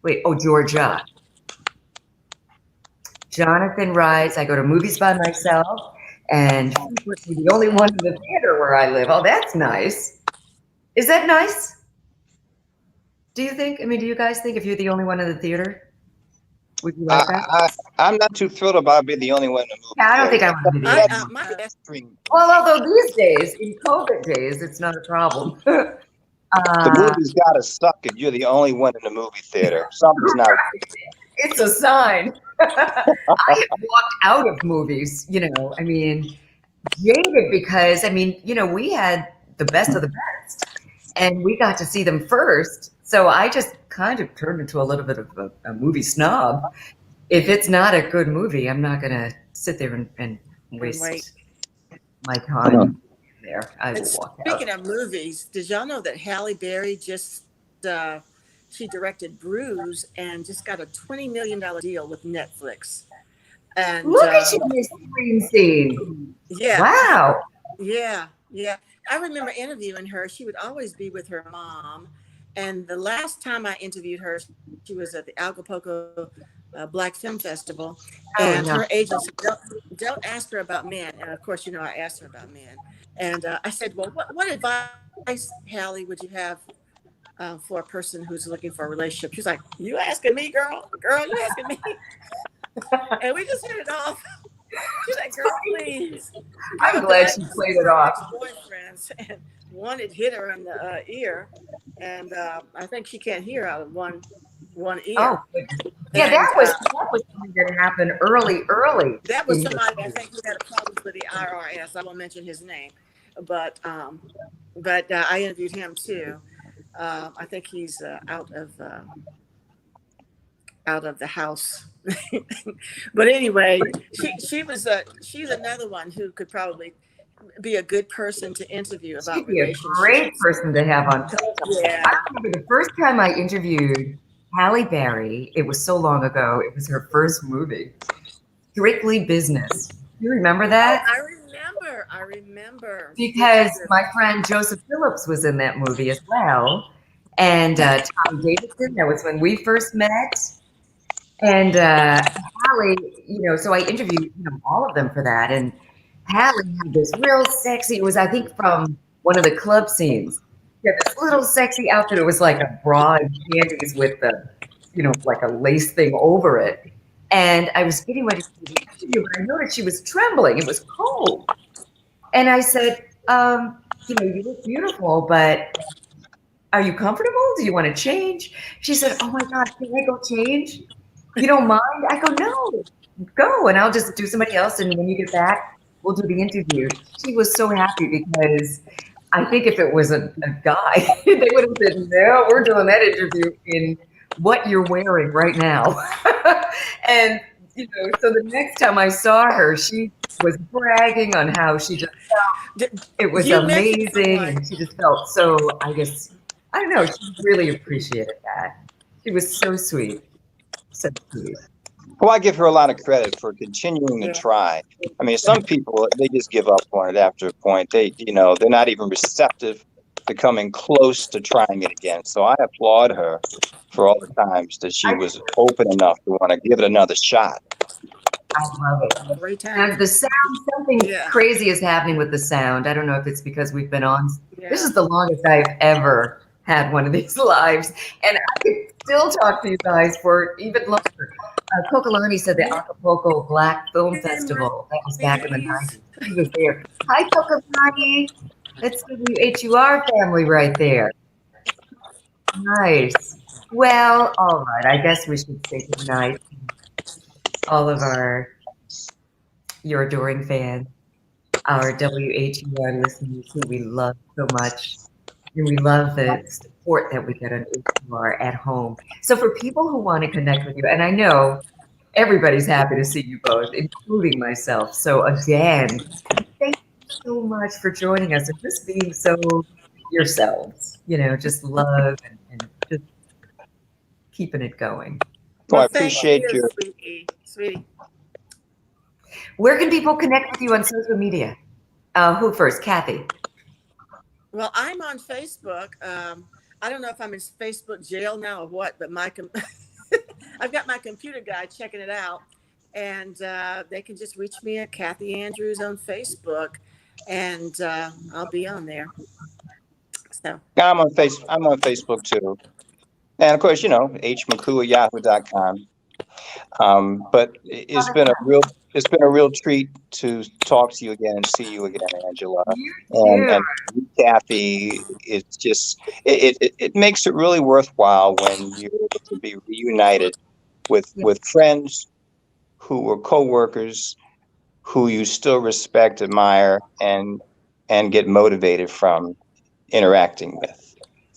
Speaker 1: Wait, Georgia. Jonathan writes, I go to movies by myself, and frequently the only one in the theater where I live. Oh, that's nice. Is that nice? Do you think? I mean, do you guys think if you're the only one in the theater, would you like that?
Speaker 2: I'm not too thrilled about being the only one in the movie.
Speaker 1: Yeah, I don't think I want to be the only one.
Speaker 3: My
Speaker 1: Well, although these days, in COVID days, it's not a problem.
Speaker 2: The movie's got to suck if you're the only one in the movie theater. Something's not right.
Speaker 1: It's a sign. I have walked out of movies, I mean, jaded because, I mean, we had the best of the best, and we got to see them first. So I just kind of turned into a little bit of a movie snob. If it's not a good movie, I'm not going to sit there and waste my time there. I will walk out.
Speaker 3: Speaking of movies, did y'all know that Halle Berry just she directed Bruise and just got a $20 million deal with Netflix? And
Speaker 1: look at you in this screen scene.
Speaker 3: Yeah.
Speaker 1: Wow.
Speaker 3: Yeah. I remember interviewing her. She would always be with her mom. And the last time I interviewed her, she was at the Acapulco Black Film Festival. And her agent said, don't ask her about men. And of course, I asked her about men. And I said, well, what advice, Halle, would you have for a person who's looking for a relationship? She's like, you asking me, girl? Girl, you asking me? And we just hit it off. She's like, girl, please.
Speaker 1: I'm glad she played it off.
Speaker 3: Boyfriends, and one had hit her in the ear, and I think she can't hear out of one ear.
Speaker 1: Oh, yeah, that was something that happened early.
Speaker 3: That was somebody I think who had a problem with the IRS. I won't mention his name, but I interviewed him too. I think he's out of the house. But anyway, she's another one who could probably be a good person to interview about
Speaker 1: She'd be a
Speaker 3: relationships.
Speaker 1: great person to have on.
Speaker 3: Yeah.
Speaker 1: I remember the first time I interviewed Halle Berry. It was so long ago. It was her first movie, Strictly Business. You remember that?
Speaker 3: I remember.
Speaker 1: Because my friend Joseph Phillips was in that movie as well, and Tommy Davidson. That was when we first met. And Halle, so I interviewed all of them for that. And Halle had this real sexy, it was, I think, from one of the club scenes. She had this little sexy outfit. It was like a broad panties with the, like a lace thing over it. And I was getting ready to do the interview, but I noticed she was trembling. It was cold. And I said, you look beautiful, but are you comfortable? Do you want to change? She said, oh my God, can I go change? You don't mind? I go, no, go. And I'll just do somebody else. And when you get back, we'll do the interview. She was so happy because I think if it was a guy, they would have said, no, we're doing that interview in what you're wearing right now. And, so the next time I saw her, she was bragging on how she just felt it was amazing. And she just felt so, I don't know, she really appreciated that. She was so sweet. So sweet.
Speaker 2: Well, I give her a lot of credit for continuing to
Speaker 3: Yeah.
Speaker 2: try. I mean, some people, they just give up on it after a point. They're not even receptive to coming close to trying it again. So I applaud her for all the times that she was open enough to want to give it another shot.
Speaker 1: I love it.
Speaker 3: Great
Speaker 1: And
Speaker 3: time.
Speaker 1: the sound, something
Speaker 3: Yeah.
Speaker 1: crazy is happening with the sound. I don't know if it's because we've been on.
Speaker 3: Yeah.
Speaker 1: This is the longest I've ever had one of these lives. And I could still talk to you guys for even longer. Kokalani said the Acapulco Black Film Festival. That was back in the 90s. He was there. Hi, Kokalani. That's WHUR family right there. Nice. Well, all right. I guess we should say goodnight to all of your adoring fans, our WHUR listeners who we love so much. And we love the support that we get on HUR at home. So for people who want to connect with you, and I know everybody's happy to see you both, including myself. So again, thank you so much for joining us and just being so yourselves, just love and just keeping it going.
Speaker 2: Well, I
Speaker 3: thank
Speaker 2: appreciate
Speaker 3: you,
Speaker 2: your.
Speaker 3: sweetie.
Speaker 1: Where can people connect with you on social media? Who first? Kathy.
Speaker 3: Well, I'm on Facebook. I don't know if I'm in Facebook jail now or what, but I've got my computer guy checking it out, and they can just reach me at Kathy Andrews on Facebook, and I'll be on there. So
Speaker 2: I'm on Facebook too, and of course, McCoo at yahoo.com. But it's been a real treat to talk to you again and see you again, Angela. And Kathy, it's just it makes it really worthwhile when you're able to be reunited with friends who were co-workers who you still respect, admire, and get motivated from interacting with.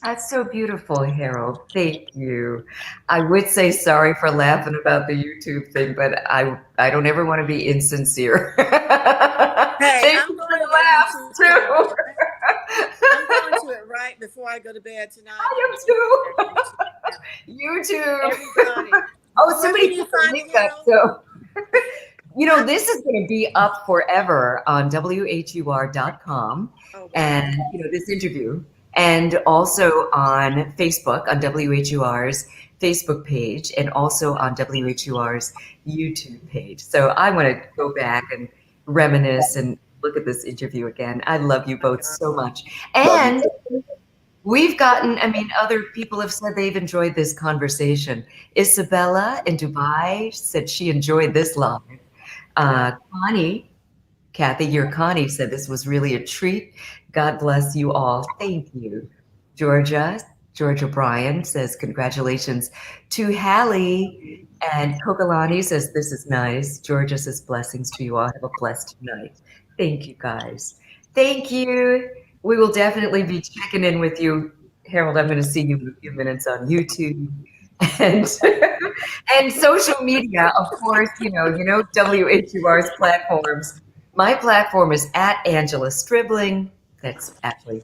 Speaker 1: That's so beautiful, Harold. Thank you. I would say sorry for laughing about the YouTube thing, but I don't ever want to be insincere.
Speaker 3: hey, I'm going to
Speaker 1: laugh too.
Speaker 3: I'm going to it right before I go to bed tonight.
Speaker 1: I am too. YouTube.
Speaker 3: Everybody.
Speaker 1: Oh, somebody put the link up. So, this is going to be up forever on WHUR.com.
Speaker 3: Oh, wow.
Speaker 1: And, this interview. And also on Facebook, on WHUR's Facebook page, and also on WHUR's YouTube page. So I want to go back and reminisce and look at this interview again. I love you both so much. And we've gotten, other people have said they've enjoyed this conversation. Isabella in Dubai said she enjoyed this live. Connie said this was really a treat. God bless you all. Thank you. Georgia Bryan says congratulations to Hallie. And Kokalani says this is nice. Georgia says blessings to you all. Have a blessed night. Thank you, guys. Thank you. We will definitely be checking in with you. Harold, I'm going to see you in a few minutes on YouTube. And social media, of course, WHUR's platforms. My platform is at Angela Stribling. That's actually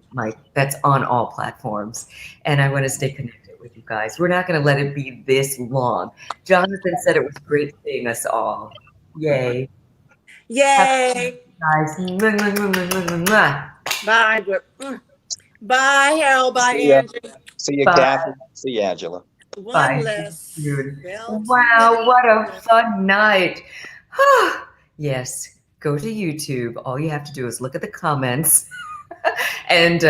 Speaker 1: that's on all platforms. And I want to stay connected with you guys. We're not going to let it be this long. Jonathan said it was great seeing us all. Yay.
Speaker 3: Yay.
Speaker 1: Guys.
Speaker 3: Bye. Bye, Harold. Bye, Andrew.
Speaker 2: See you, Kathy. See you, Angela.
Speaker 3: One less.
Speaker 1: Wow, what a fun night. Yes. Go to YouTube. All you have to do is look at the comments. And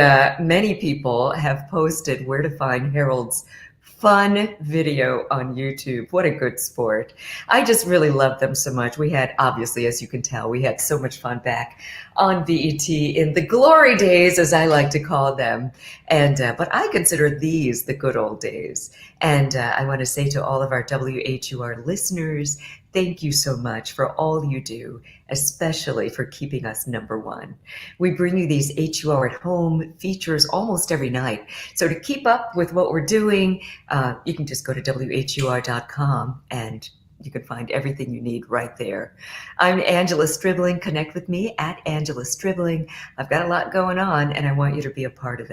Speaker 1: many people have posted where to find Harold's fun video on YouTube. What a good sport. I just really love them so much. We had, obviously, as you can tell, we had so much fun back on BET in the glory days, as I like to call them. And but I consider these the good old days. And I want to say to all of our WHUR listeners, thank you so much for all you do, especially for keeping us number one. We bring you these HUR at home features almost every night. So to keep up with what we're doing, you can just go to WHUR.com and you can find everything you need right there. I'm Angela Stribling. Connect with me at Angela Stribling. I've got a lot going on and I want you to be a part of it.